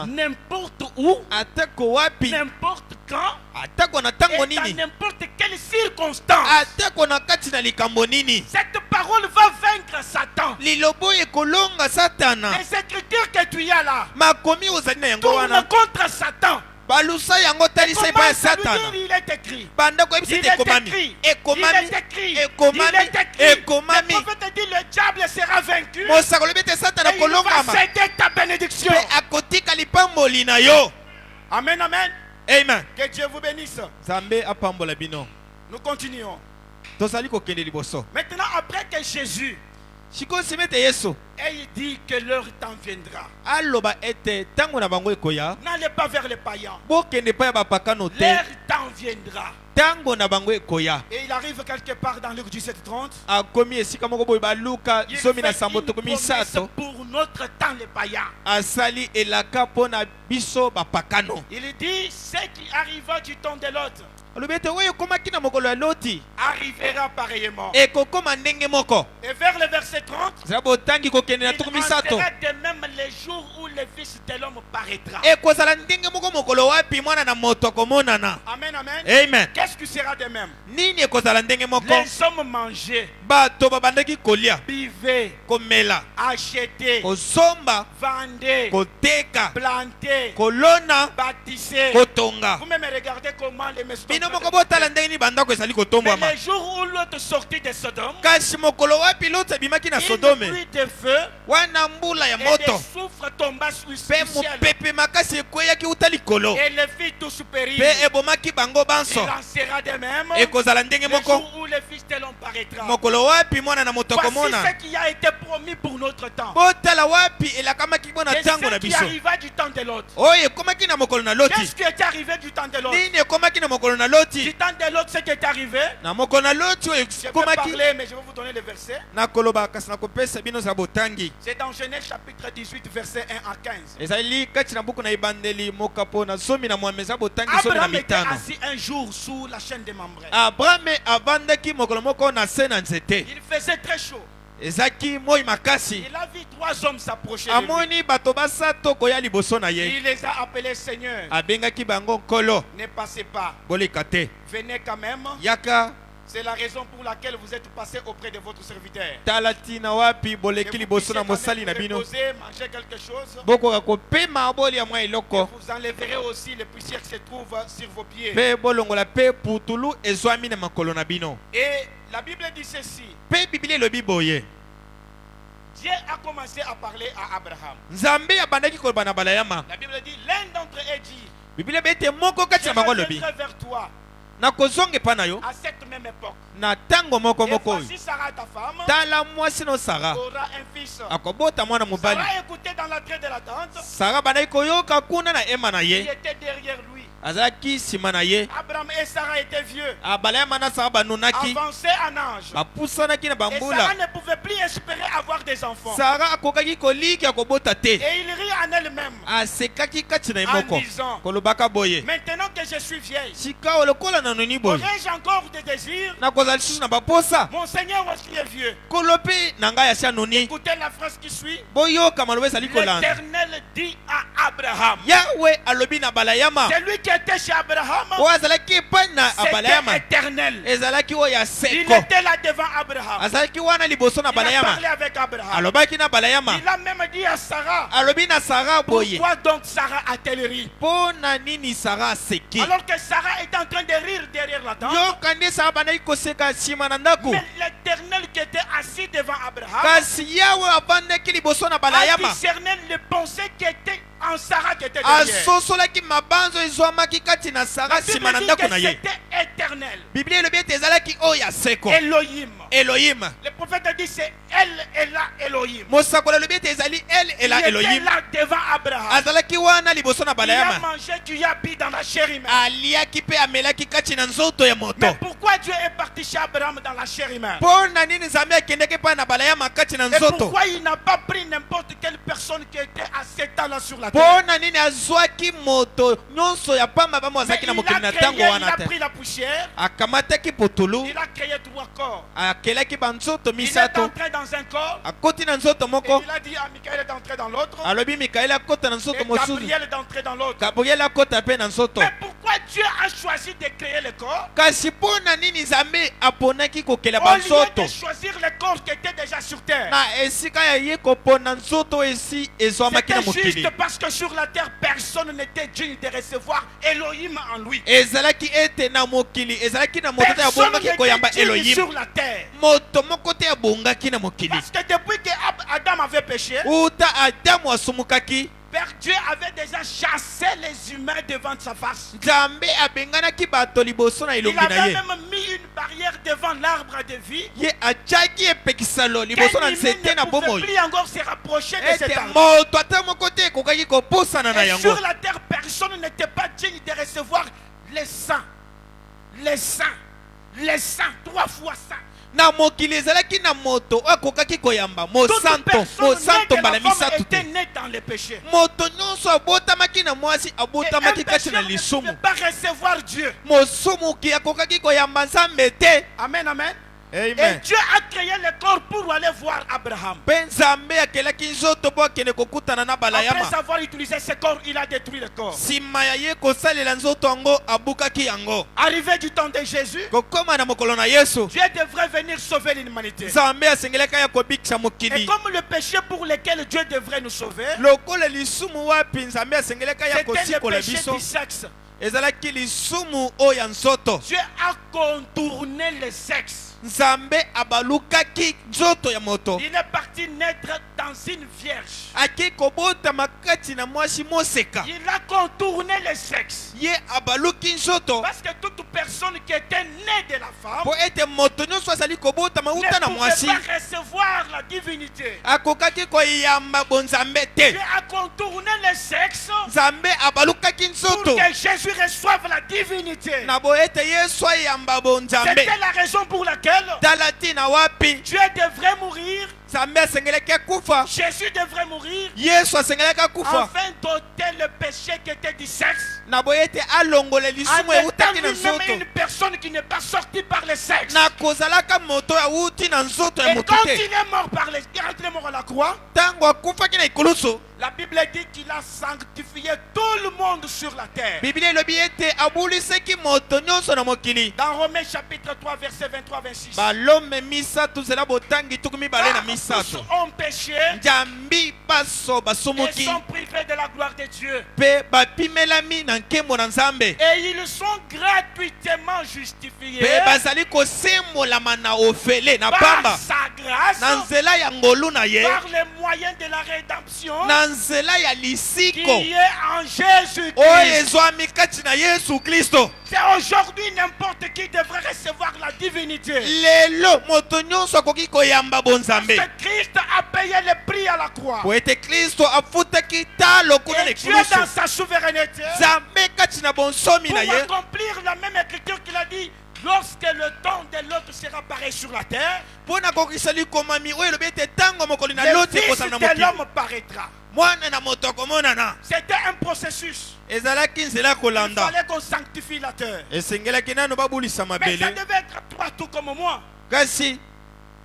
n'importe où, n'importe quand, et dans n'importe quelle circonstance. Cette parole va vaincre Satan. Les écritures que tu as là tournent contre Satan. balusa yango talisa epai Satan. Il est écrit. Banda ko ebisi ekomami. Ekomami. Ekomami. Ekomami. Le prophète dit le diable sera vaincu. Mosako lobi te Satan Et il va akolongama. céder ta bénédiction. Pe akotika lipamboli na yo. Amen, amen. Amen. Que Dieu vous bénisse. Zambe apambola bino. Nous continuons. Tozali kokende liboso. Maintenant, après que Jésus Shiko simete Yesu. et il dit que leur temps viendra. Aloba ete tango na bango ekoya. N'allez pas vers les païens. Bokende pa ya bapakano te. Leur temps viendra. Tango na bango ekoya. Et il arrive quelque part dans Luc 17:30. Akomi esika moko boye baluka Il zomi na fait sambo une tokomi promesse sato. pour notre temps les païens. Asali elaka pona biso bapakano. Il dit ce qui arriva du temps de l'autre Alobi ete oyo ekomaki na mokolo ya Loti. arrivera pareillement. Ekokoma ndenge moko. Et vers le verset 30, Zala botangi kokende na il tokomi en sato. sera de même les jours où le Fils de l'homme paraîtra. Ekozala ndenge moko mokolo wapi mwana na moto akomonana. Amen, amen. Amen. Qu'est-ce qui sera de même? Nini ekozala ndenge moko. Les hommes mangeaient, Bato babandaki kolia, buvaient, komela, achetaient, kozomba, vendaient, koteka, plantaient, kolona, bâtissaient. kotonga. Vous-même regardez comment les maisons. Bino moko botala ndenge ni bandako ezali kotombwama. Mais les jours où l'autre sortit de Sodome, Kasi mokolo wapi Loti abimaki na une Sodome. pluie de feu Wana mbula ya et des moto. soufres tomba sur le Pe ciel mopepe makasi ekweyaki uta likolo. et les filles tous périrent. Pe ebomaki bango Il banso. en sera de même Ekozala ndenge le moko. jour où le Fils de l'homme paraîtra. Mokolo wapi mwana na moto Voici komona. ce qui a été promis pour notre temps. Botala wapi elakamaki bona Et tango ce na qui biso. arriva du temps de l'autre. Oyo ekomaki na mokolo na Loti. Qu'est-ce qui est arrivé du temps de l'autre? Nini ekomaki na mokolo na Du Loti. temps de l'autre, ce qui est arrivé, Na mokolo na Loti oyo je vais ekomaki. parler, mais je vais vous donner le verset. Nakoloba kasi nakopesa bino za botangi. C'est dans Genèse chapitre 18, verset 1 à 15. Ezali kati na buku na ibandeli mokapo na zomi na mwambe za botangi zomi na Abraham était mitano. assis un jour sous la chaîne des Mambré. Abraham avandaki mokolo moko na se na nzete. Il faisait très chaud. Ezaki moi makasi. Il a vu trois hommes s'approcher de lui. Amoni bato basato koya liboso na ye. Il les a appelés Seigneur. Abengaki bango nkolo. Ne passez pas. Boleka te. Venez quand même. Yaka C'est la raison pour laquelle vous êtes passé auprès de votre serviteur. talati na wapi Que boleki vous liboso na puissiez mosali quand na même bino. vous reposer, manger quelque chose. Bokoka kopema boli ya mwa eloko. Vous enlèverez aussi les poussières qui se trouvent sur vos pieds. Pe bolongola pe putulu ezwami na makolo na bino. Et la Bible dit ceci. Pe Biblia elobi boye. Dieu a commencé à parler à Abraham. Nzambe abandaki koloba na balayama. La Bible dit, l'un d'entre eux dit, Biblia bete moko kati je na bango lobi. reviendrai vers toi Na kozonge pa na yo. à cette même époque. Na tango moko Et moko. voici Sarah, ta femme, Tala mwasi no Sara. aura un fils. Akobota mwana mobali. Sarah écoutait dans l'entrée de la tente. Sara bandaki koyoka kuna na ema na Il ye. était derrière lui. Azalaki nsima na ye. Abraham et Sarah étaient vieux, Abalayama na Sara banonaki. avancés en âge. Bapusanaki na Et Sarah bambula. ne pouvait plus espérer avoir des enfants. Sara akokaki koliki akobota te. Et il rit en elle-même Asekaki kati na ye en moko. disant, Kolobaka boye. maintenant que je suis vieille, Sika lokola na noni boye. aurais-je encore des désirs? Nakozala lisusu na baposa. Mon Seigneur aussi est vieux. Kolope na ngai asi anoni. Écoutez la phrase qui suit. Boyoka maloba ezali kolanda. L'Éternel dit à Abraham. Yawe alobi na balayama. Celui qui était chez Abraham, Oyo azalaki epai na c'était abalayama. éternel. Ezalaki oyo ya Il seko. était là devant Abraham. Azalaki wana liboso na Il a balayama. parlé avec Abraham. Alobaki na balayama. Il a même dit à Sarah, Alobi na Sara boye. pourquoi donc Sarah a-t-elle ri? Mpo na nini Sara aseki? Alors que Sarah était en train de rire derrière la tente. Yoka nde Sara bandaki koseka nsima na ndako. Mais l'Éternel qui était assis devant Abraham Kasi Yawe avandaki liboso na a balayama. discerné les pensées qui étaient en Sarah qui était derrière. Asosolaki mabanzo ezwamaki kati na Sara La nsima na Bible dit ndako que na ye. c'était éternel. Biblia elobi ete ezalaki oyo ya seko. Elohim. Elohim. Le prophète dit c'est elle et là Elohim. Mosakoli elobi ete ezali el ela Il était Elohim. là devant Abraham. Azalaki wana liboso na Il a balayama. mangé du yabi dans la chair humaine. Aliaki pe amelaki kati na nzoto ya moto. Mais pourquoi Dieu est parti chez Abraham dans la chair humaine? Mpo na nini Nzambe akendeki epai na balayama kati na Et nzoto? pourquoi il n'a pas pris n'importe quelle personne qui était à 7 ans là sur la terre? Mpo na nini azwaki moto nyonso ya pamba bamo Mais azalaki na il mokili na a ntango créé, il wana a te. pris la poussière, Akamataki putulu. il a créé 3 corps. Akelaki banzoto Il est misato. entré dans un corps Akoti na nzoto et moko. il a dit à Michael d'entrer dans l'autre Alobi Mikaeli akota na nzoto et mosusu. Gabriel d'entrer dans l'autre. Gabriel akota pe na nzoto. Mais pourquoi pourquoi Dieu a choisi de créer le corps? Kasi pona nini Nzambe aponaki kokela Au lieu banzoto. de choisir le corps qui était déjà sur terre. Na esika ya ye kopona nzoto esi ezwamaki na C'était mokili. juste parce que sur la terre, personne n'était digne de recevoir Elohim en lui. Ezalaki ete na mokili, ezalaki na moto te abongaki koyamba Personne n'était digne Elohim. sur la terre. Moto moko te abongaki na mokili. Parce que depuis que Adam avait péché, Uta Adamu asumukaki, Père Dieu avait déjà chassé les humains devant sa face. Nzambe abenganaki bato liboso na Il elongi na avait ye. même mis une barrière devant l'arbre de vie. Ye atiaki epekisalo liboso na Qu'un nzete humain na ne pouvait bomoi. plus encore se rapprocher de cet Ete arbre. moto ata moko te ekokaki kopusana na Et yango. sur la terre, personne n'était pas digne de recevoir les saints. Les saints. Les saints. 3 fois saints. Na mokili ezalaki na moto akokaki koyamba Toute mosanto personne mosanto née de mbala la femme misato était te. née dans le péché. Moto nyonso abotamaki na mwasi Et un abotamaki kati pécheur na ne lisumu. pouvait pas recevoir Dieu. Mosumuki akokaki koyamba Nzambe te. Amen, amen. Et Amen. Dieu a créé le corps pour aller voir Abraham. Mpe Nzambe akelaki nzoto po akende kokutana na balayama. Après avoir utilisé ce corps, il a détruit le corps. Nsima ya ye kosalela nzoto yango abukaki yango. Arrivé du temps de Jésus, Kokoma na mokolo na Yesu, Dieu devrait venir sauver l'humanité. Nzambe asengelaki ya kobikisa Et mokili. comme le péché pour lequel Dieu devrait nous sauver, Lokola lisumu wapi Nzambe asengelaki ya c'était le kosikola péché biso. du sexe. Ezalaki lisumu oyo ya nzoto. Dieu a contourné le sexe. Nzambe abalukaki nzoto ya moto. Il est parti naître dans une vierge. Aki kobotama kati na mwasi moseka. Il a contourné le sexe. Ye abaluki nzoto Parce que toute personne qui était née de la femme po ete moto nyonso azali kobotama ne uta na pouvait mwasi. pas recevoir la divinité. Akokaki koyamba bonzambe te. Dieu a contourné le sexe Nzambe abalukaki pour nzoto que Jésus reçoive la divinité. na bo ete Yesu ayamba bonzambe. C'était la raison pour laquelle Talati na wapi Dieu devrait mourir, Nzambe asengelaki akufa. Jésus devrait mourir Yesu asengelaki akufa afin d'ôter le péché qui était du sexe. na bo ete alongola En lisumu étant eutaki na lui-même nzoto une personne qui n'est pas sortie par le sexe. na kozalaka moto auti na nzoto ya Et moto quand te. il est mort par les quand il est mort à la croix, Ntango akufaki na ikulusu, la Bible dit qu'il a sanctifié tout le monde sur la terre. Biblia elobi ete abulisaki moto nyonso na mokili. Dans Romains chapitre 3 verset 23-26. Balome misato zela botangi tuku mibale na Tous misato. ont péché Njambi baso et basumuki sont privés de la gloire de Dieu. pe bapimelami na nkembo na Nzambe. Et ils sont gratuitement justifiés Pe bazali kosembolama na ofele na par pamba sa grâce, na nzela ya ngolu na ye, par les moyens de la rédemption na nzela ya qui lisiko est en Jésus-Christ. oyo ezwami kati na Yesu Kristo. C'est aujourd'hui n'importe qui devrait recevoir la divinité. Lelo moto nyonso akoki koyamba bonzambe Parce que Christ a payé le prix à la croix. po ete Kristo afutaki talo kuna na Et Dieu ekulusu. dans sa souveraineté, Nzambe kati na bonsomi pour na ye accomplir la même écriture qu'il a dit, lorsque le temps de l'autre sera pareil sur la terre, mpo na kokisa likomami oyo elobi ete ntango mokoli na le loti Fils ekozala na de mokili, l'homme paraîtra. mwana na moto akomonana. C'était un processus. Ezalaki nzela Il kolanda, fallait qu'on sanctifie la terre. esengelaki nano babulisa Mais ça mabele. devait être toi tout comme moi. Kasi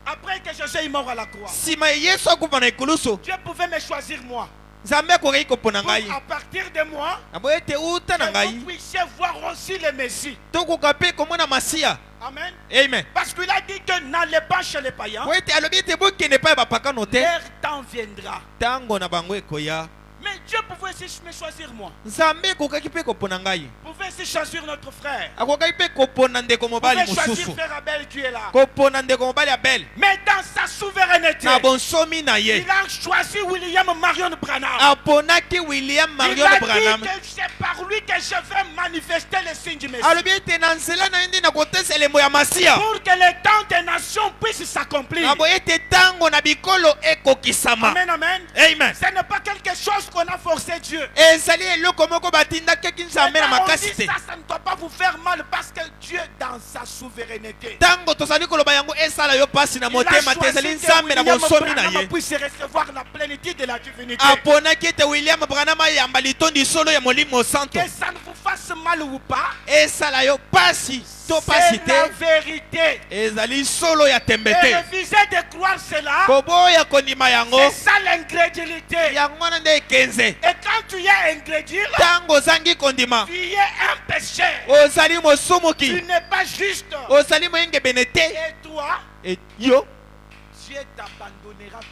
Après que Jésus est mort à la croix, nsima ya Yesu akufa na ekulusu, Dieu pouvait me choisir moi. Nzambe akokaki kopona Pour ngai à partir de moi, na bo ete uta na que ngai vous puissiez voir aussi le Messie. tokoka mpe komona Masiya. Amen. Amen. Parce qu'il a dit que n'allez pas chez les païens. Po ete alobi ete bokende epai ya bapakano te, Leur temps viendra. ntango na bango ekoya. Mais Dieu pouvait aussi me choisir moi. Nzambe akokaki mpe kopona ngai, Pouvait aussi choisir notre frère. akokaki mpe kopona ndeko mobali Pouvait choisir mosusu, frère Abel qui est là. kopona ndeko mobali Abel. Mais dans sa souveraineté, Na bonsomi na ye il a choisi William Marion Branham. aponaki William Il Marion a Branham. dit que c'est par lui que je vais manifester les signes du Messie. Alobi ete na nzela na ye nde nakotesa elembo ya Masiya, Pour que le temps des nations puisse s'accomplir. na bo ete ntango na bikolo ekokisama. Amen, amen. Amen. Ce n'est pas quelque chose qu'on a forcé Dieu. Ezali eloko moko batindaki Nzambe na Maintenant, on makasi dit te. ça ne doit pas vous faire mal parce que Dieu, dans sa souveraineté, Ntango tozali koloba yango esala yo pasi na il a motema te, choisi ezali que Nzambe na William bonsomi na Branham ye. puisse recevoir la plénitude de la divinité. Aponaki ete William Branham ayamba litondi solo ya Molimo Santo. Que ça ne vous fasse mal ou pas, c'est la vérité. Et refuser de croire cela, c'est ça l'incrédulité. Et quand tu es incrédule, tu es un pécheur. Tu n'es pas juste. Et toi, Dieu t'abandonnera toujours.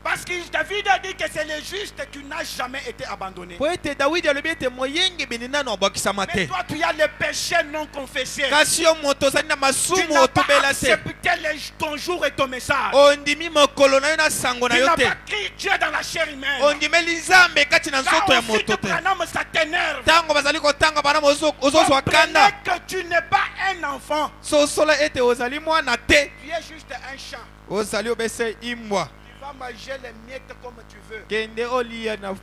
Parce que David a dit que c'est le juste qui n'a jamais été abandonné. Mais toi, tu as le péché non confessé. Tu n'as pas accepté ton jour et ton message. Tu n'as pas crié Dieu dans la chair humaine. Quand ça t'énerve, comprenez que tu n'es pas un enfant. Tu es juste un chat. Tu vas manger les miettes comme tu veux.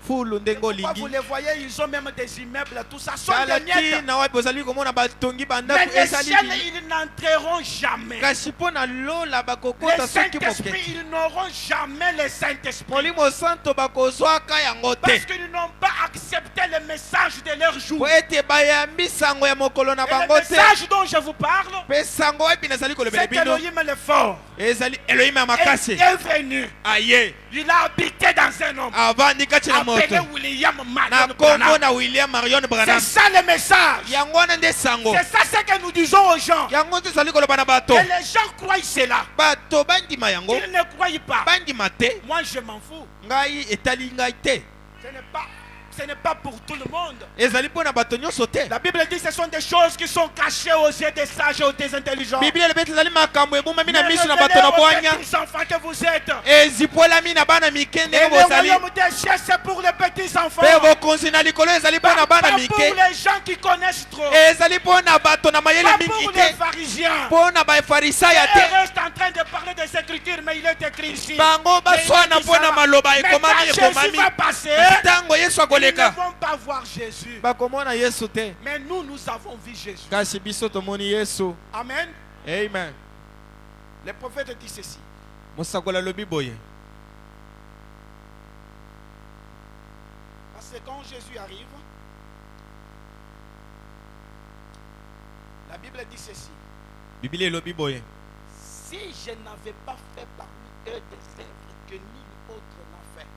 Pourquoi vous les voyez, ils ont même des immeubles, tout ça sont des miettes. Mais les ciels, ils n'entreront jamais. Les Saint-Esprit, ils n'auront jamais le Saint-Esprit. Parce qu'ils n'ont pas accepté le message de leur jour. Et le message dont je vous parle, c'est Elohim le fort. Et il est venu. Il a habité dans un homme appelé William Marion Branham. C'est ça le message. C'est ça ce que nous disons aux gens. Et les gens croient cela. Ils ne croient pas. Moi je m'en fous. Ce n'est pas pour tout le monde. La Bible dit que ce sont des choses qui sont cachées aux yeux des sages et aux des intelligents. Mais révélez aux petits enfants que vous êtes. Et le royaume des cieux, c'est pour les petits enfants. Pas pour les gens qui connaissent trop. Pas pour les pharisiens. Il reste en train de parler des Écritures, mais il est écrit ici. Mais quand Jésus va passer, ils ne vont pas voir Jésus. Mais nous avons vu Jésus. Amen. Amen. Le prophète dit ceci. Parce que quand Jésus arrive, la Bible dit ceci. Si je n'avais pas fait parmi eux des œuvres que nul autre n'a fait.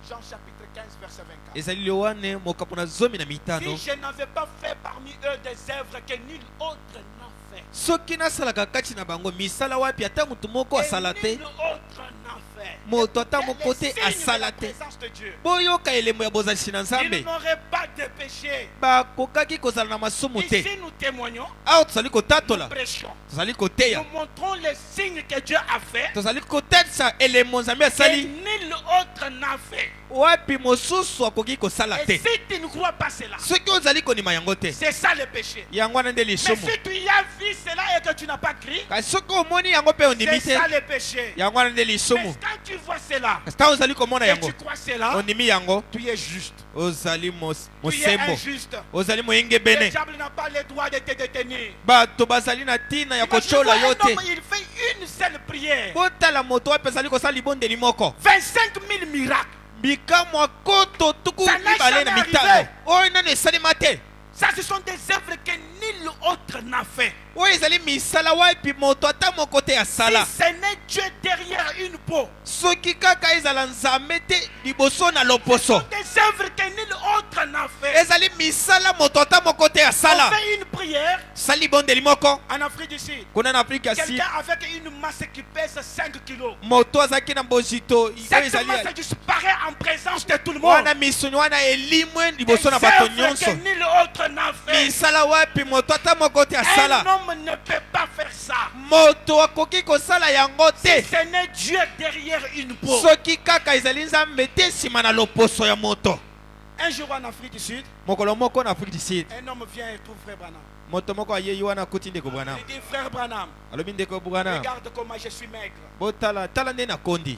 Jean chapitre 15 verset 24. Si je n'avais pas fait parmi eux des œuvres que nul autre n'a fait. Et nul autre n'a fait. Il n'aurait pas de péché. Ici nous témoignons. Nous prêchons. Nous montrons les signes que Dieu a fait. Et nul autre n'a fait. Et si tu ne crois pas cela, c'est ça le péché. Mais si tu y as vu cela et que tu n'as pas crié, c'est ça le péché. Mais quand tu vois cela et tu crois cela, tu es juste. Tu es injuste. Le diable n'a pas le droit de te détenir. Il fait une seule prière. 25 000 miracles. Ça, ce sont des œuvres que nul autre n'a fait. Si ce n'est Dieu derrière une peau, ce sont des œuvres que nul autre n'a fait. On fait une prière en Afrique du Sud. Quelqu'un avec une masse qui pèse 5 kilos. Cette masse disparaît en présence de tout le monde. Des œuvres que nul autre n'a fait. Un homme ne peut pas faire ça. Si ce n'est Dieu derrière une peau. Un jour en Afrique du Sud, un homme vient et trouve Frère Branham. Il dit frère Branham, regarde comment je suis maigre.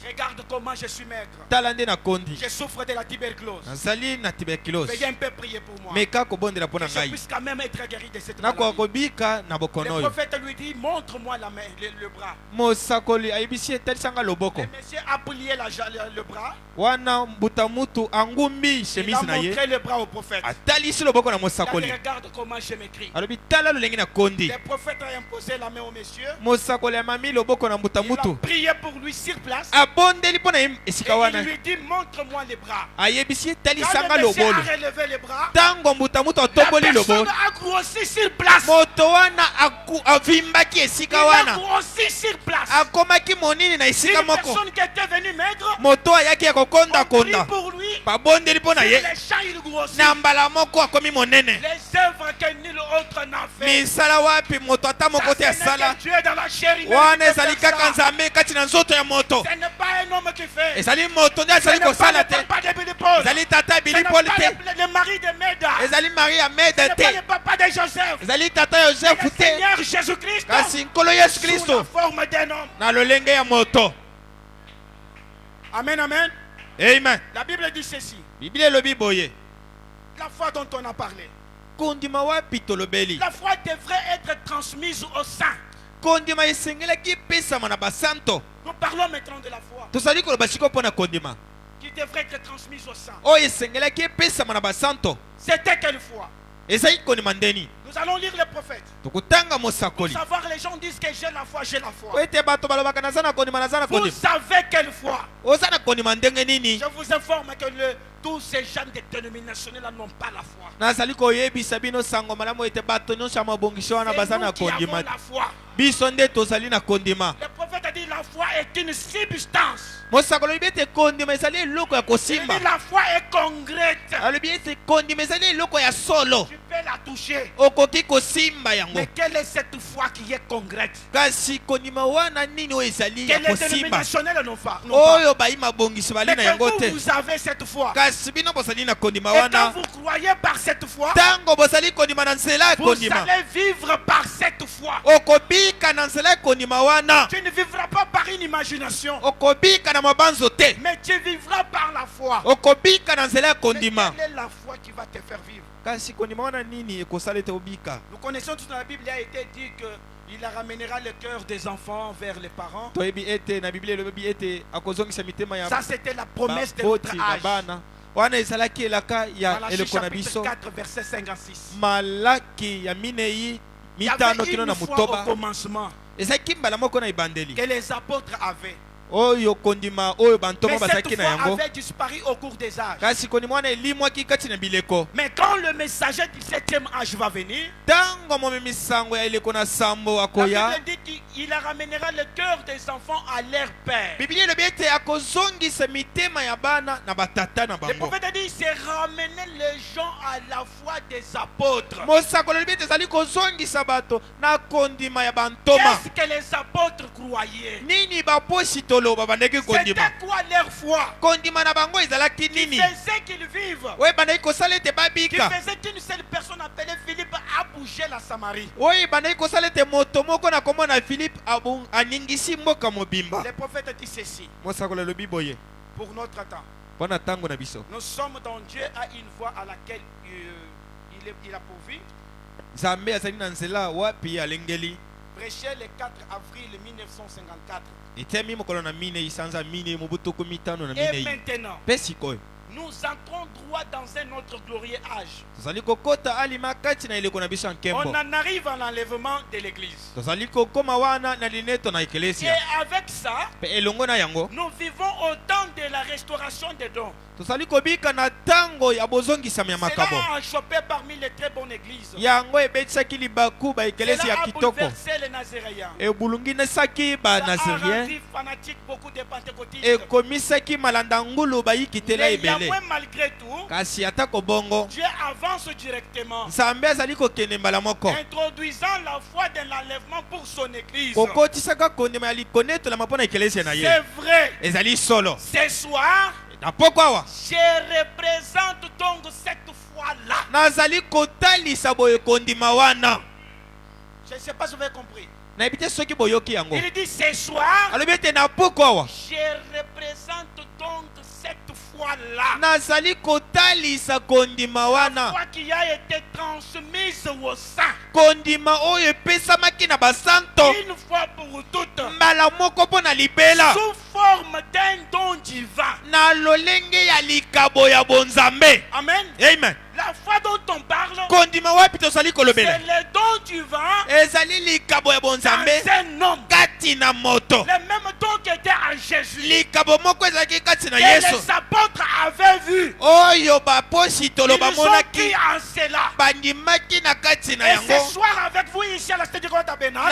Regarde comment je suis maigre. Je souffre de la tuberculose. Veuillez un peu prier pour moi. Que je puisse quand même être guéri de cette maladie. Le prophète lui dit, montre-moi le bras. Le monsieur a plié le bras. Il a montré le bras au prophète. Il a dit, regarde comment je m'écris. Le prophète a imposé la main au monsieur. Il a prié pour lui sur place. Et il lui dit, montre-moi les bras. Quand le monsieur a relevé les bras, la personne a grossi sur place. Il a grossi sur place. Une personne qui était venue maigre, on prie pour lui. Sur les champs, il grossit. Les œuvres que nul autre n'a fait. Ça, c'est que Dieu dans la chair, il ce n'est pas un homme qui fait. Ce n'est pas le papa de Billy Paul. Ce n'est pas le mari de Meda. Ce n'est pas le papa de Joseph. C'est le Seigneur Jésus-Christ sous la forme d'un homme. Amen, amen. Amen. La Bible dit ceci. La foi dont on a parlé. La foi devrait être transmise au saint. Nous parlons maintenant de la foi qui devrait être transmise au saint. C'était quelle foi? Nous allons lire les prophètes. Pour savoir, les gens disent que j'ai la foi, j'ai la foi. Vous savez quelle foi? Je vous informe que tous ces gens dénominationnels n'ont pas la foi. C'est nous qui avons la foi. Le prophète a dit la foi est une substance. La foi est concrète. Tu peux la toucher. Mais quelle est cette foi qui est concrète? Que les dénominationnels n'ont pas. Mais quand vous avez cette foi, et quand vous croyez par cette foi, vous allez vivre par cette foi. Tu ne vivras pas par une imagination, mais tu vivras par la foi. Mais quelle est la foi qui va te faire vivre? Nous connaissons tout dans la Bible, il a été dit que il ramènera le cœur des enfants vers les parents. Ça, c'était la promesse de notre âge. Malachie chapitre 4 verset 56. Il y avait une foi au commencement que les apôtres avaient. Mais cette foi avait disparu au cours des âges. Mais quand le messager du 7e âge va venir, la Bible dit qu'il ramènera le cœur des enfants à leur père. Le prophète a dit qu'il s'est ramené les gens à la foi des apôtres. Qu'est-ce que les apôtres croyaient? C'était quoi leur foi? Qui faisait qu'ils vivent? Qui faisait qu'une seule personne appelée Philippe a bougé la Samarie? Le prophète dit ceci. Pour notre temps, nous sommes dans Dieu à une voie à laquelle il a pourvu. Prêché le 4 avril 1954. Et maintenant, nous entrons droit dans un autre glorieux âge. On en arrive à l'enlèvement de l'église. Et avec ça, nous vivons au temps de la restauration des dons. Cela a chopé parmi les très bonnes églises. Cela a bouleversé les Nazaréens. Ça a rendu fanatique beaucoup de pentecôtistes. Mais malgré tout, Dieu avance directement, introduisant la foi de l'enlèvement pour son église. C'est vrai. Ce soir, je représente donc cette foi-là. Je ne sais pas si vous avez compris. Il dit ce soir, je représente donc cette foi-là. La foi qui a été transmise au sang. Une fois pour toutes. Sous forme d'un don divin. Amen. Amen. La foi dont on parle, c'est le don divin dans un homme. Le même don qui était à Jésus. Que les apôtres avaient vu. Ils ont pris en cela. Et ce soir avec vous ici à la Cité du Grand Tabernacle,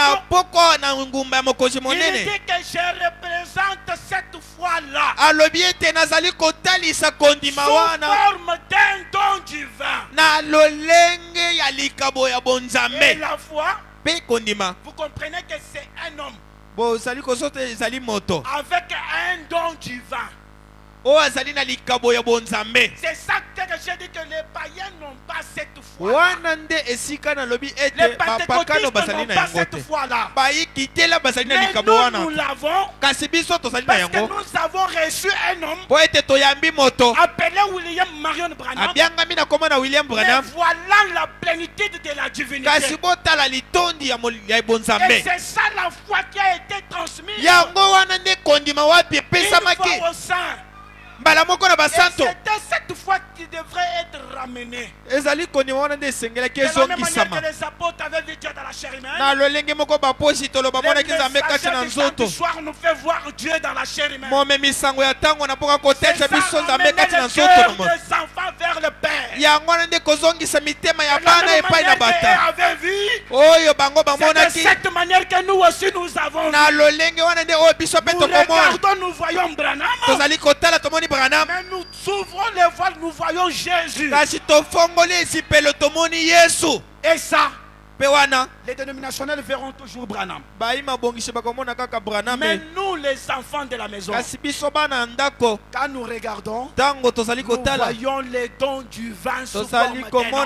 il dit que je représente cette foi-là sous forme d'un don divin. Et la foi, vous comprenez que c'est un homme avec un don divin. C'est ça que j'ai dit que les païens n'ont pas cette foi. Les pentecôtistes n'ont pas cette foi-là. Mais nous l'avons parce que nous avons reçu un homme appelé William Marion Branham. Mais voilà la plénitude de la divinité. Et c'est ça la foi qui a été transmise. Une fois au sein. Et c'était cette foi qui devrait être ramenée. De la même manière que les apôtres avaient vu Dieu dans la chair humaine, le message du soir nous fait voir Dieu dans la chair humaine. C'est ça, ramener le cœur des enfants vers le Père. De la même manière qu'eux avaient vu, c'est de cette manière que nous aussi nous avons vu. Nous regardons, nous voyons Branham. Mais nous ouvrons les voiles, nous voyons Jésus. Et ça, les dénominationnels verront toujours Branham. Mais nous, les enfants de la maison, quand nous regardons, nous voyons les dons du vin sous forme d'un homme.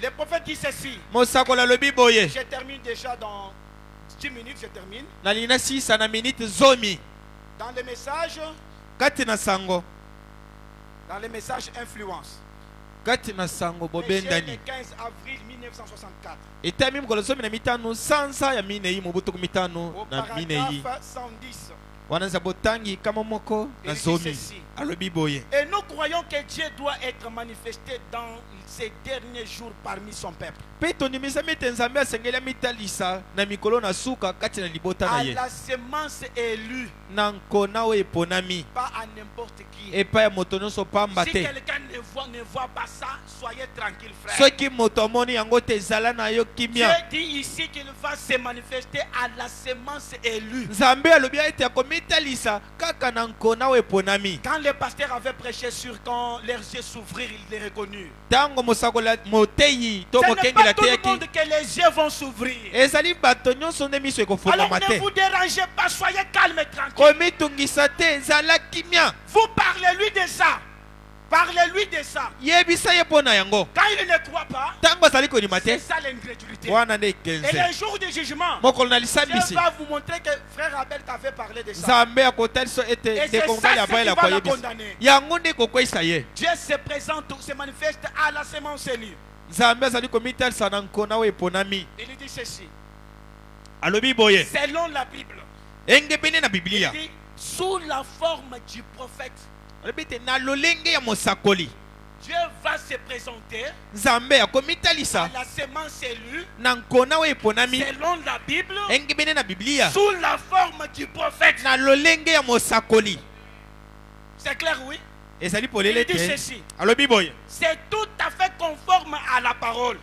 Le prophète dit ceci. Je termine déjà dans 10 minutes, je termine. Dans les messages, influence. Le 15 avril 1964. Au paragraphe 110. Et nous croyons que Dieu doit être manifesté dans ces derniers jours parmi son peuple. À la semence élue. Pas à n'importe qui. Si quelqu'un ne voit pas ça, soyez tranquille, frère. Dieu dit ici qu'il va se manifester à la semence élue. Quand les pasteurs avaient prêché sur quand leurs yeux s'ouvrirent, ils les reconnurent. Ce n'est pas tout le monde que les yeux vont s'ouvrir. Alors ne vous dérangez pas, soyez calme et tranquille. Vous parlez-lui de ça. Parlez-lui de ça. Quand il ne croit pas, c'est ça l'incrédulité. Et le jour du jugement, Dieu va vous montrer que frère Abel t'avait parlé de ça. Et c'est ça qui va la condamner. Dieu se présente, se manifeste à la semence élue. Il dit ceci. Selon la Bible, il dit sous la forme du prophète, Dieu va se présenter à la semence élue selon la Bible sous la forme du prophète. C'est clair, oui? Il dit ceci. C'est tout à fait conforme à la parole.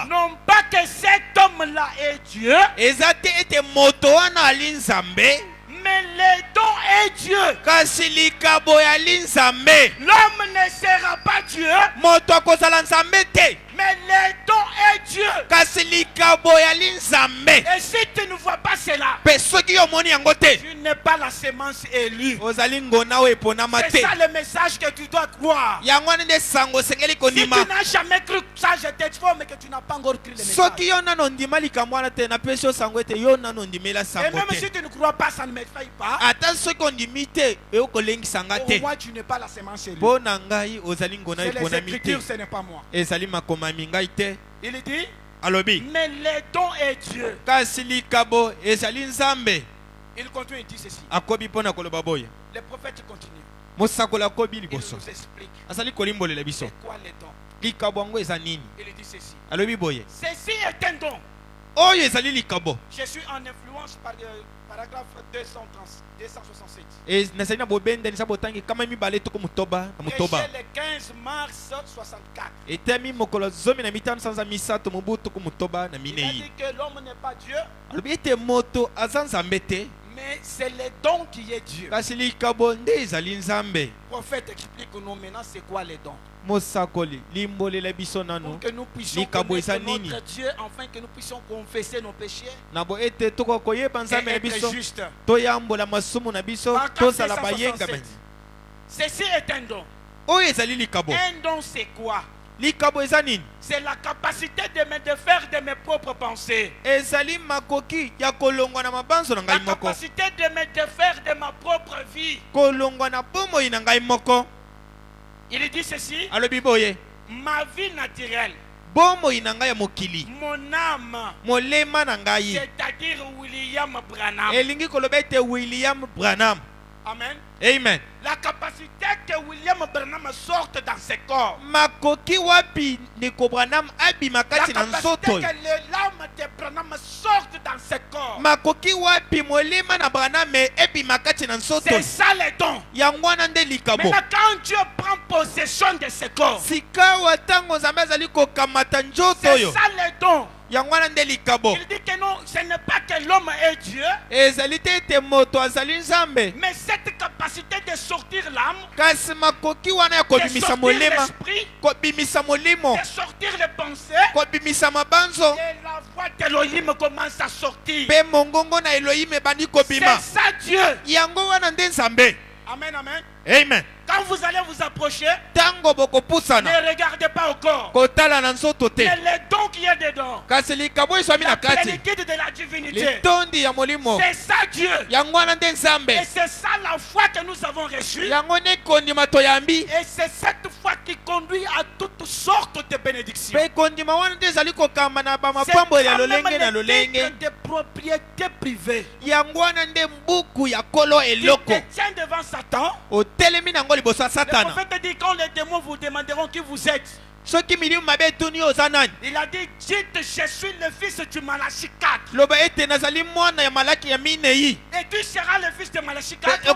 Non pas que cet homme-là est Dieu, mais le don est Dieu. L'homme ne sera pas Dieu, mais le don est Dieu. Et si tu ne vois pas cela, tu n'es pas la semence élue. C'est ça le message que tu dois croire. Si tu n'as jamais cru ça, je t'informe que tu n'as pas encore cru le message. Et même si tu ne crois pas, ça ne m'effraie pas. Pour moi, tu n'es pas la semence élue. C'est les Écritures, ce n'est pas moi. Il dit, mais les dons est Dieu. Il continue, il dit ceci. Le prophète continue. Il nous explique. C'est quoi les dons? Il dit ceci. Ceci est un don. Je suis en influence par le paragraphe 267. Et j'ai le 15 mars 64. Il a dit que l'homme n'est pas Dieu, mais c'est le don qui est Dieu. Le prophète explique-nous maintenant c'est quoi les dons. Pour que nous puissions connaître notre Dieu, afin que nous puissions confesser nos péchés et être justes. Ceci est un don. Un don c'est quoi? C'est la capacité de faire de mes propres pensées. La capacité de faire de ma propre vie. Il dit ceci. Ma vie naturelle. Mon âme. C'est-à-dire William Branham. Amen. Amen. La capacité que William Branham sorte dans ses corps. La capacité que l'âme de Branham sorte dans ses corps. C'est ça les dons. Maintenant quand Dieu prend possession de ses corps, c'est ça les dons. Il dit que non, ce n'est pas que l'homme est Dieu, mais cette capacité de sortir l'âme, de sortir l'esprit, de sortir les pensées, et la voix d'Elohim commence à sortir. C'est ça Dieu. Amen, amen. Amen. Quand vous allez vous approcher, ne regardez pas au corps, mais les dons qui est dedans, la plénitude de la divinité, c'est ça Dieu. Et c'est ça la foi que nous avons reçue. Et c'est cette foi qui conduit à toutes sortes de bénédictions. C'est quand même les titres de propriété privée qui te tient devant Satan. Le prophète dit quand les démons vous demanderont qui vous êtes, il a dit dites je suis le fils du Malachi 4. Et tu seras le fils de Malachi 4. Quand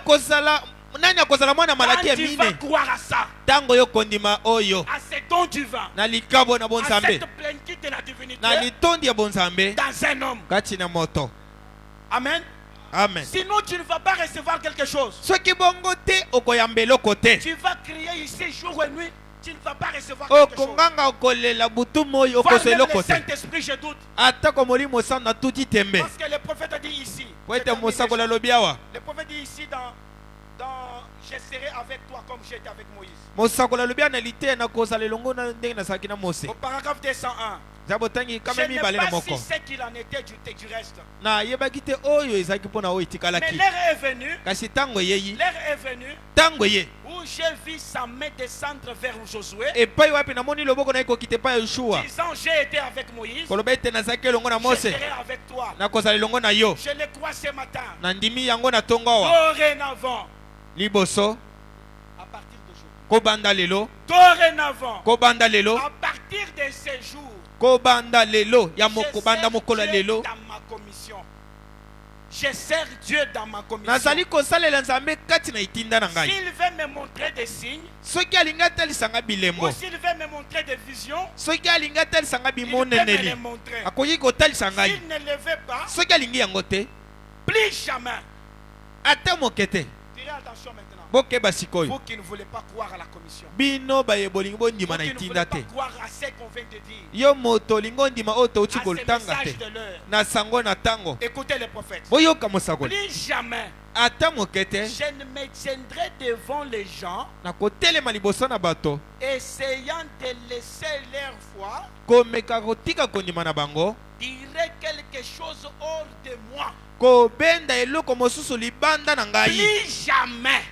tu vas croire à ça, à ces dons divins, à cette plénitude de la divinité dans un homme. Amen. Amen. Sinon tu ne vas pas recevoir quelque chose. Tu vas crier ici jour et nuit, tu ne vas pas recevoir quelque chose. Voir même le Saint-Esprit, je doute. Parce que le prophète a dit ici. Le prophète dit ici dans je serai avec toi comme j'étais avec Moïse. Au paragraphe 201. Je ne sais pas si c'est qu'il en était du reste. Mais l'heure est venue où j'ai vu sa main descendre vers Josué, disant j'ai été avec Moïse, je serai avec toi. Je le crois ce matin. Dorénavant, à partir de jour, dorénavant, à partir de ce jour, je sers Dieu dans ma commission. Je sers Dieu dans ma commission. S'il veut me montrer des signes, ou s'il veut me montrer des visions, il peut me les montrer. S'il ne le veut pas, plus jamais. Tirez attention maintenant. Vous qui ne voulez pas croire à la commission. Vous qui ne voulez pas croire à ce qu'on vient de dire. À ce message de l'heure. Écoutez les prophètes. Plus jamais je ne me tiendrai devant les gens essayant de laisser leur foi dirait quelque chose hors de moi. Plus jamais.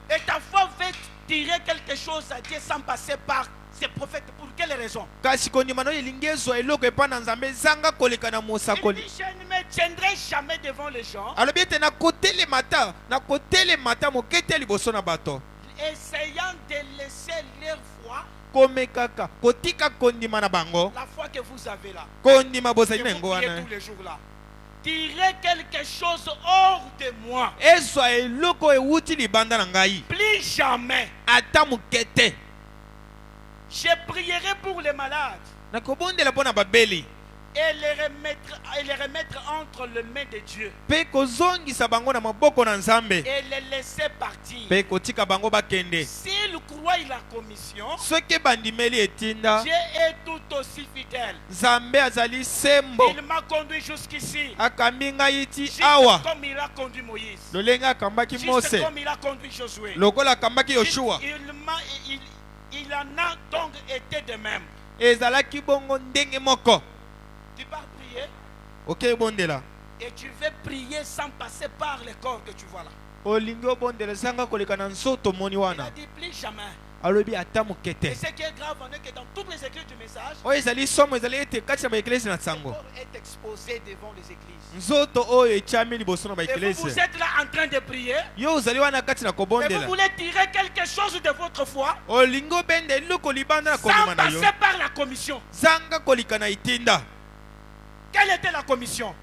Et ta foi va tirer quelque chose à Dieu sans passer par ces prophètes. Pour quelle raison? Il dit, je ne me tiendrai jamais devant les gens essayant de laisser leur foi, la foi que vous avez là, que vous priez tous les jours là, tirer quelque chose hors de moi. Plus jamais. Je prierai pour les malades et les remettre entre les mains de Dieu et les laisser partir. S'ils croient la commission, Dieu est tout aussi fidèle. Il m'a conduit jusqu'ici, juste comme il a conduit Moïse, juste comme il a conduit Josué. Il en a donc été de même. Tu vas prier et tu veux prier sans passer par les corps que tu vois là. Il a dit plus jamais. Et ce qui est grave, on est que dans toutes les églises du message, le corps est exposé devant les églises. Et vous êtes là en train de prier. Et vous voulez tirer quelque chose de votre foi sans passer par la commission. Quelle était la commission?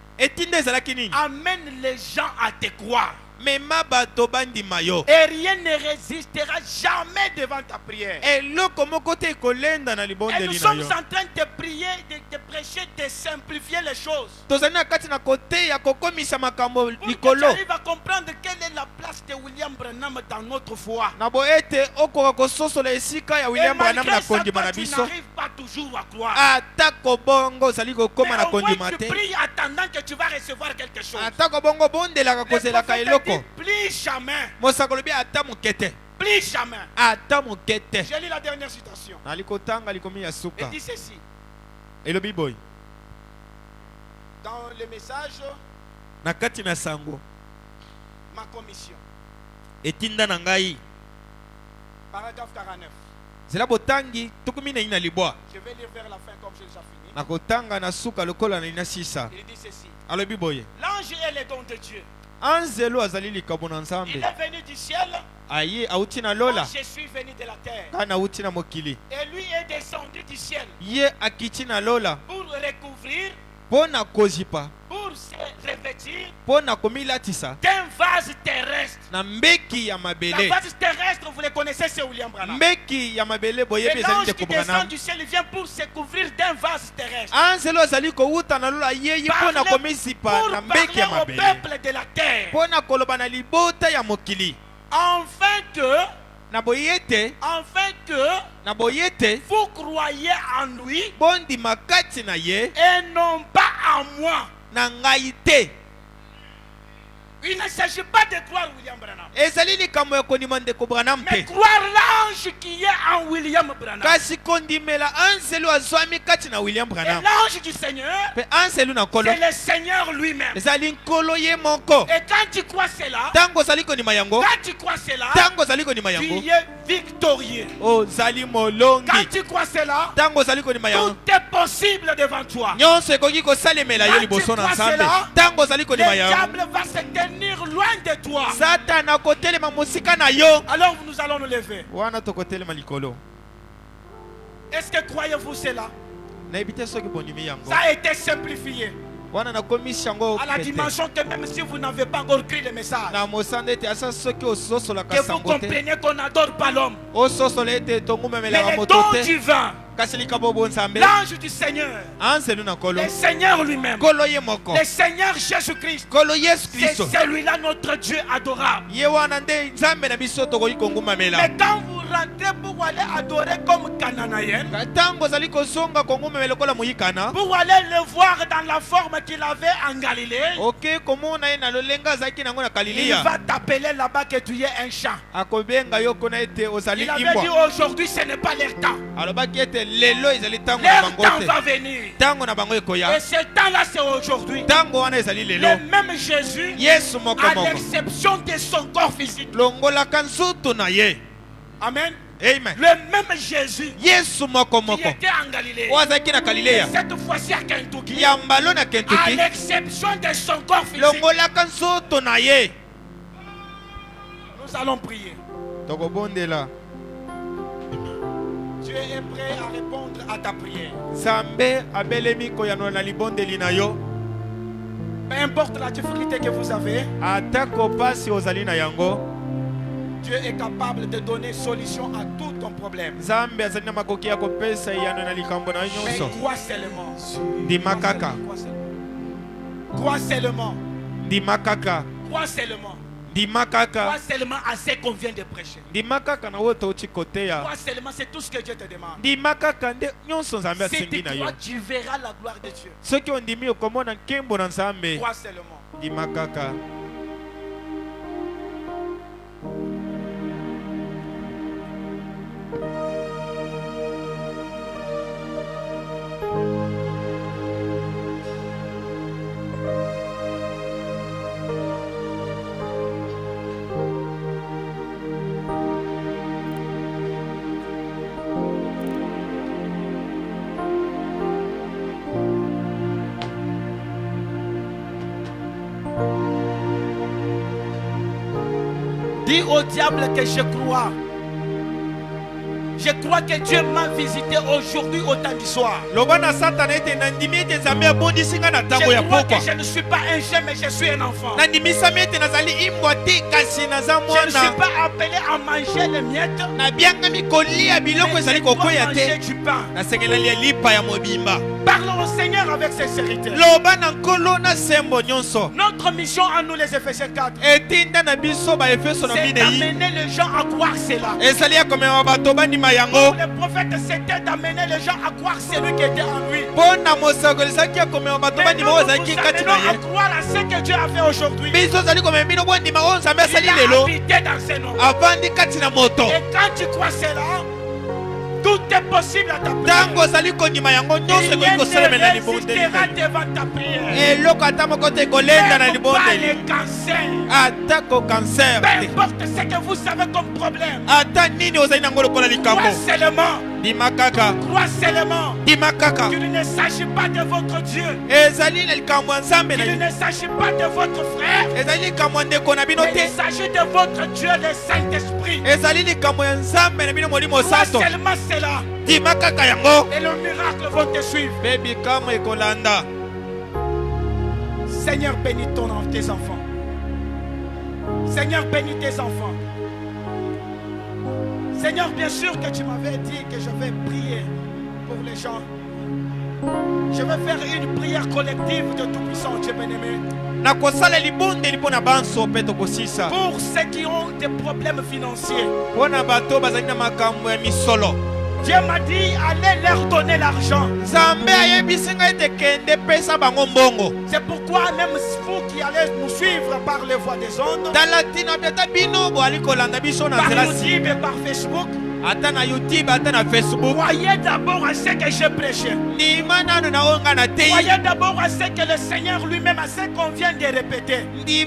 Amène les gens à te croire. Et rien ne résistera jamais devant ta prière. Et nous sommes en train de prier, de prêcher, de simplifier les choses. Pour que tu arrives à comprendre quelle est la place de William Branham dans notre foi. Et malgré ça, tu n'arrives pas toujours à croire. Mais au moins tu pries attendant que tu vas recevoir quelque chose. Plus jamais. Plus jamais. J'ai lu la dernière citation. Il dit ceci. Dans le message, ma commission. Paragraphe 49. Je vais lire vers la fin comme j'ai déjà fini. Il dit ceci. L'ange est le don de Dieu. Il est venu du ciel. Moi, je suis venu de la terre. Et lui est descendu du ciel pour recouvrir, pour se revêtir d'un vase terrestre. La vase terrestre, vous le connaissez, c'est William Branham. Et l'ange qui descend du ciel, il vient pour se couvrir d'un vase terrestre. Pour parler au peuple de la terre. Afin que vous croyez en lui et non pas en moi. Il ne s'agit pas de croire William Branham, mais croire l'ange qui est en William Branham. Et l'ange du Seigneur, c'est le Seigneur lui-même. Et quand tu crois cela, tu es victorieux. Quand tu crois cela, tout est possible devant toi. Quand tu crois cela, le diable va se tenir loin de toi. Alors nous allons nous lever. Est-ce que croyez-vous cela? Ça a été simplifié à la dimension que même si vous n'avez pas encore écrit le message, que vous compreniez qu'on n'adore pas l'homme, mais le don divin L'ange du Seigneur, le Seigneur lui-même, le Seigneur Jésus-Christ, c'est celui-là notre Dieu adorable. Mais quand vous rentrez pour aller adorer comme Cananéen, pour aller le voir dans la forme qu'il avait en Galilée, il va t'appeler là-bas que tu es un chat. Il avait dit aujourd'hui ce n'est pas leur temps. Leur temps va venir. Et ce temps-là c'est aujourd'hui. Le même Jésus, à l'exception de son corps physique. Amen. Amen. Le même Jésus qui était en Galilée, et cette fois-ci à Kentucky, à l'exception de son corps physique, nous allons prier. Dieu est prêt à répondre à ta prière. Peu importe la difficulté que vous avez, Dieu est capable de donner solution à tout ton problème. Mais crois seulement. Crois seulement. Crois seulement. Crois seulement à ce qu'on vient de prêcher. Crois seulement, c'est tout ce que Dieu te demande. Si tu crois, tu verras la gloire de Dieu. Crois seulement. Dis au diable que je crois. Je crois que Dieu m'a visité aujourd'hui au temps du soir. Je crois que je ne suis pas un jeune, mais je suis un enfant. Je ne suis pas appelé à manger les miettes, mais je dois manger du pain. Parlons au Seigneur avec sincérité. Notre mission à nous les Éphésiens 4, c'est d'amener les gens à croire cela. Pour le prophète, c'était d'amener les gens à croire celui qui était en lui. Mais nous vous amenons à croire à ce que Dieu a fait aujourd'hui. Il a habité dans ce nom. Et quand tu crois cela, tout est possible à ta prière. Rien ne résistera devant ta prière. Même pas les cancers. Peu importe ce que vous avez comme problème. Crois seulement. Crois seulement qu'il ne s'agit pas de votre Dieu. Qu'il ne s'agit pas de votre frère. Mais il s'agit de votre Dieu, le Saint-Esprit. Crois seulement cela. Et le miracle va te suivre. Seigneur, bénis tes enfants. Seigneur, bénis tes enfants. Seigneur, bien sûr que tu m'avais dit que je vais prier pour les gens. Je vais faire une prière collective de Tout-Puissant, Dieu bien-aimé. Pour ceux qui ont des problèmes financiers. Dieu m'a dit, allez leur donner l'argent. C'est pourquoi même vous qui allez nous suivre par les voies des ondes, par YouTube et par Facebook, croyez d'abord à ce que j'ai prêché. Croyez d'abord à ce que le Seigneur lui-même, à ce qu'on vient de répéter. Et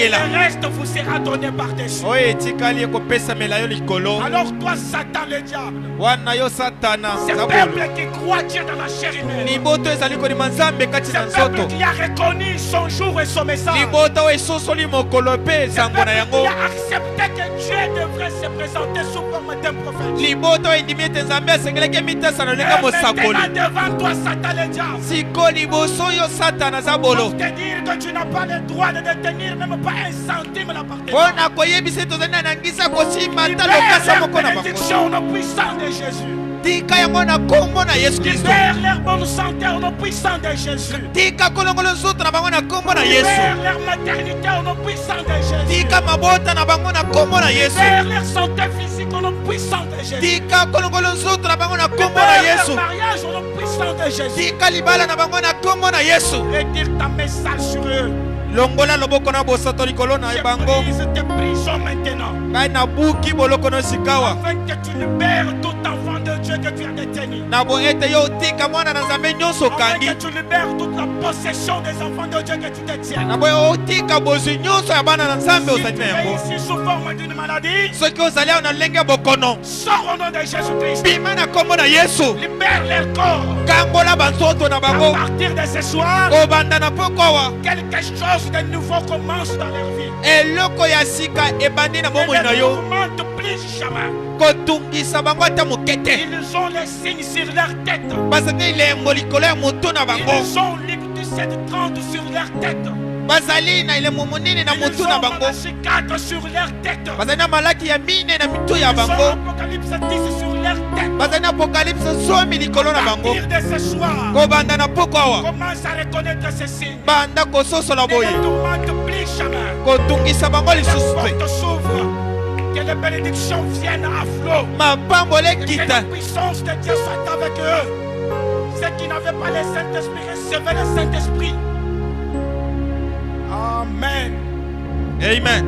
le reste vous sera donné par-dessus. Alors toi, Satan le diable, ce peuple qui croit Dieu dans la chair humaine, ce peuple qui a reconnu son jour et son message, ce peuple qui a accepté que Dieu devrait devrait se présenter sous forme d'un prophète. Maintenant devant toi, Satan le diable. Pour te dire que tu n'as pas le droit de détenir même pas un centime la partie. Libère la bénédiction au nom puissant de Jésus. Libère leur bonne santé au nom puissant de Jésus. Libère leur maternité au nom puissant de Jésus. Libère leur santé physique au nom puissant de Jésus. Libère leur mariage au nom puissant de Jésus. Retire ta message sur eux. Longola loboko na bosato likolo na ebango. Brise tes prisons maintenant. Kai na buki boloko no sikawa. Afin que tu libères tout enfant de Dieu que tu as détenu. Na bo ete yo tika mwana na nzambe nyonso kangi. Afin que tu libères toute la possession des enfants de Dieu que tu détiens. Na bo yo tika bozu nyonso ya bana na nzambe ozali yango. Si sous forme d'une maladie. Soki ozali na lenge bokono. Sors au nom de Jésus-Christ. Bima na kombo na Yesu. Libère leur corps. Kangola banzoto na bango. À partir de ce soir. Obanda na pokowa. Quelque chose de nouveau commence dans leur vie. Eloko ya sika ebandi na bomoi na yo. Ne plus jamais. Kotungisa bango ata mokete. Ils ont les signes sur leur tête. Bazali lembo likolo ya moto na bango. Ils ont l'X730 sur leur tête. Bazali na ile momonene na moto na bango. Ils ont 4 sur leur tête. Bazali na malaki ya mine na mito ya bango. Ils ont Apocalypse 10 sur leur tête. Bazali na Apocalypse 10 likolo na bango. À partir de ce soir. Kobanda na pokowa. Commence à reconnaître ces signes. Banda kososola boye. Ne tourmente plus jamais. Kotungisa bango lisusu. La porte s'ouvre. Que les bénédictions viennent à flot. Mapambole kita. Que la puissance de Dieu soit avec eux. Ceux qui n'avaient pas le Saint-Esprit, recevez le Saint-Esprit. Amen. Amen.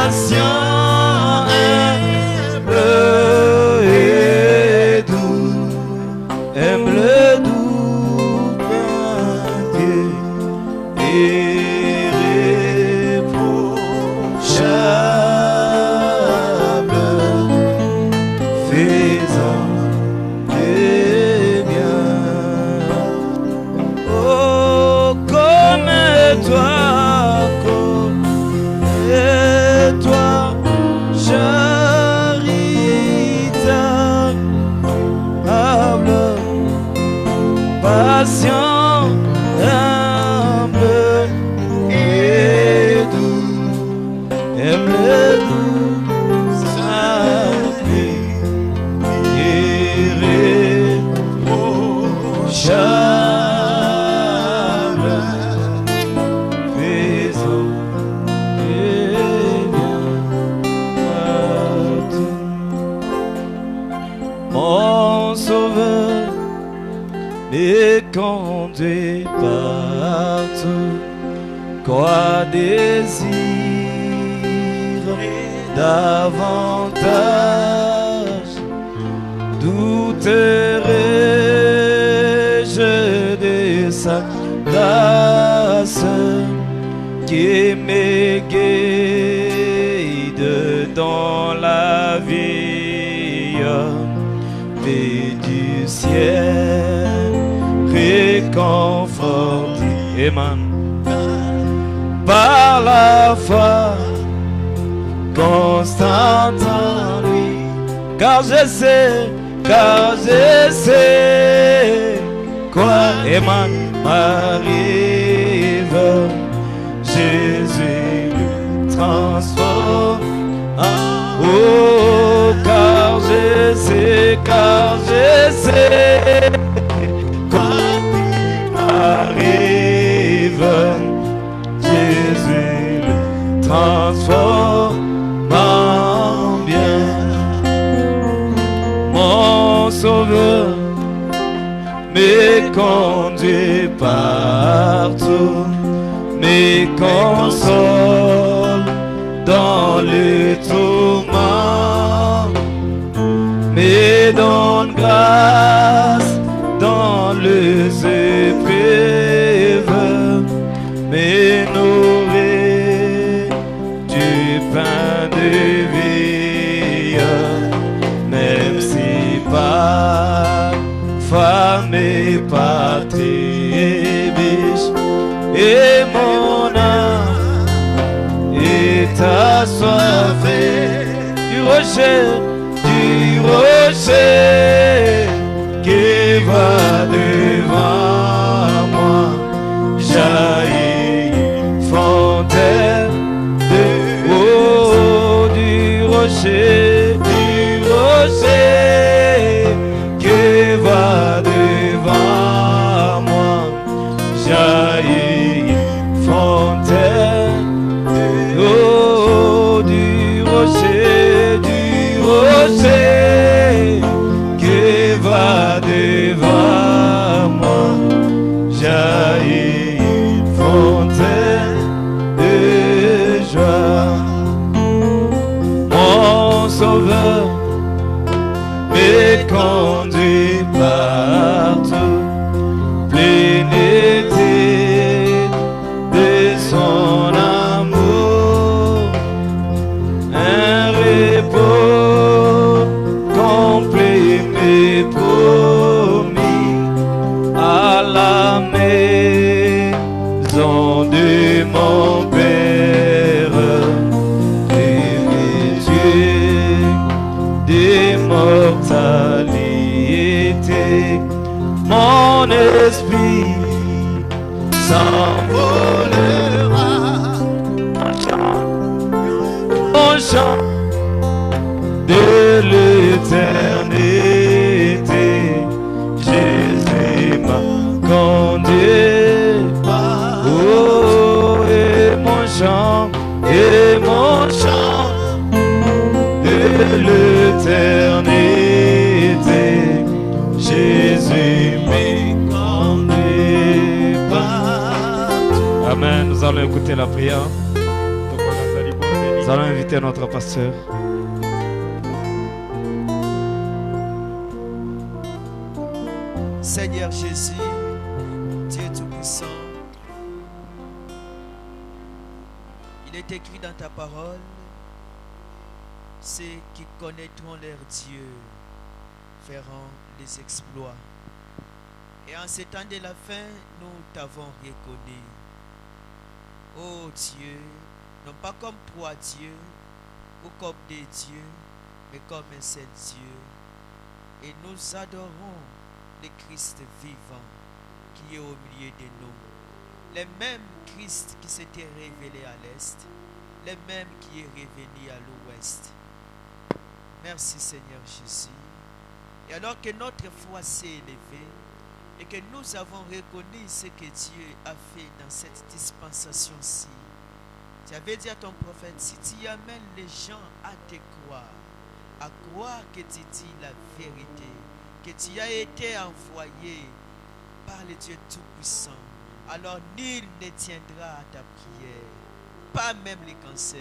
patient, humble et doux, aime le doux Dieu irréprochable, faisant du bien. Oh, comme toi, patient, humble et doux, aime le doux Saint-Esprit, irréprochable, faisant du bien partout. Mon Sauveur et conduit partout, quoi désirer davantage, douterai-je de sa grâce qui me guide dans la vie, paix du ciel, réconforté, Amen, par la foi constante en lui, car je sais quoi, Amen, m'arrive, Jésus me transforme en haut, car je sais quoi m'arrive, Jésus me transforme en bien. Mon Sauveur me conduit partout, me console dans le tourment, me donne grâce dans les épreuves, me nourrit du pain de vie, même si parfois mes pas trébuchent et mon âme est assoiffée du rocher qui va devant moi, jaillit fontaine de eau du rocher qui va devant moi, jaillit fontaine de eau du rocher qui va devant moi, jaillit fontaine de joie. Mon Sauveur me conduit partout, plénitude de son amour, un repos complet m'est promis à la maison de mon Père, d'immortalité. Mon esprit s'envolera au chant de l'éternité. Jésus m'a conduit, oh, et mon chant de l'éternité. Jésus me conduit partout. Amen. Nous allons écouter la prière. Nous allons inviter notre pasteur. Seigneur Jésus, Dieu Tout-Puissant, il est écrit dans ta parole, ceux qui connaîtront leur Dieu feront les exploits. Et en ce temps de la fin, nous t'avons reconnu. Oh Dieu, non pas comme trois dieux ou comme des dieux, mais comme un seul Dieu. Et nous adorons le Christ vivant qui est au milieu de nous. Le même Christ qui s'était révélé à l'Est, le même qui est revenu à l'Ouest. Merci Seigneur Jésus. Et alors que notre foi s'est élevée et que nous avons reconnu ce que Dieu a fait dans cette dispensation-ci, tu avais dit à ton prophète, si tu amènes les gens à te croire que tu dis la vérité, que tu as été envoyé par le Dieu Tout-Puissant, alors nul ne tiendra à ta prière, pas même les cancers.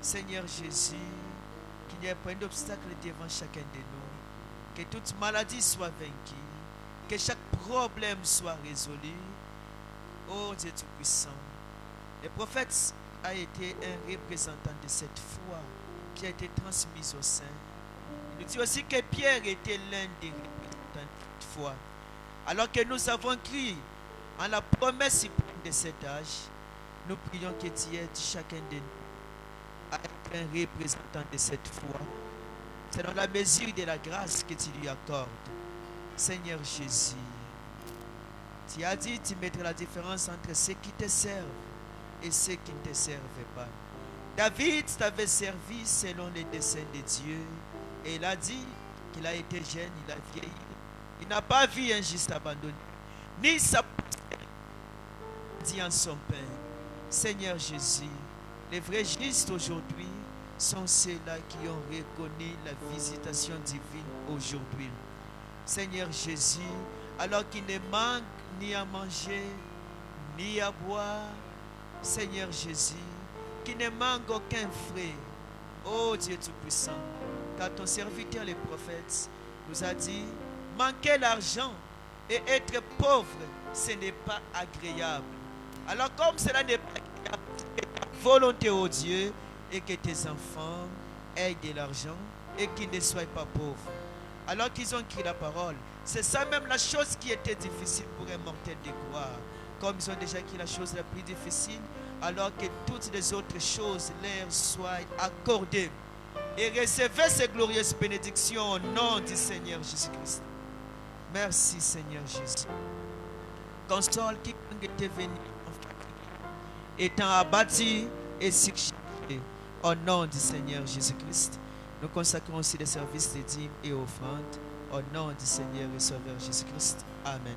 Seigneur Jésus, qu'il n'y ait point d'obstacle devant chacun de nous, que toute maladie soit vaincue, que chaque problème soit résolu. Oh Dieu Tout-Puissant, le prophète a été un représentant de cette foi qui a été transmise au sein. Il nous dit aussi que Pierre était l'un des représentants de cette foi. Alors que nous avons cru en la promesse suprême de cet âge, nous prions que tu aides chacun de nous à être un représentant de cette foi, selon la mesure de la grâce que tu lui accordes. Seigneur Jésus, tu as dit, tu mettras la différence entre ceux qui te servent et ceux qui ne te servent pas. David t'avait servi selon les desseins de Dieu, et il a dit qu'il a été jeune, il a vieilli. Il n'a pas vu un juste abandonné, ni sa dit en son Père. Seigneur Jésus, les vrais justes aujourd'hui sont ceux-là qui ont reconnu la visitation divine aujourd'hui. Seigneur Jésus, alors qu'il ne manque ni à manger, ni à boire, Seigneur Jésus, qu'il ne manque aucun frais. Oh Dieu Tout-Puissant, car ton serviteur, le prophète, nous a dit, manquer l'argent et être pauvre, ce n'est pas agréable. Alors comme cela n'est pas agréable, c'est ta volonté, oh Dieu, et que tes enfants aient de l'argent et qu'ils ne soient pas pauvres. Alors qu'ils ont écrit la parole, c'est ça même la chose qui était difficile pour un mortel de croire. Comme ils ont déjà écrit la chose la plus difficile, alors que toutes les autres choses leur soient accordées. Et recevez ces glorieuses bénédictions au nom du Seigneur Jésus-Christ. Merci Seigneur Jésus. Console qui était venu étant abattu et succédé au nom du Seigneur Jésus-Christ. Nous consacrons aussi les services des dîmes et offrandes au nom du Seigneur et Sauveur Jésus-Christ. Amen.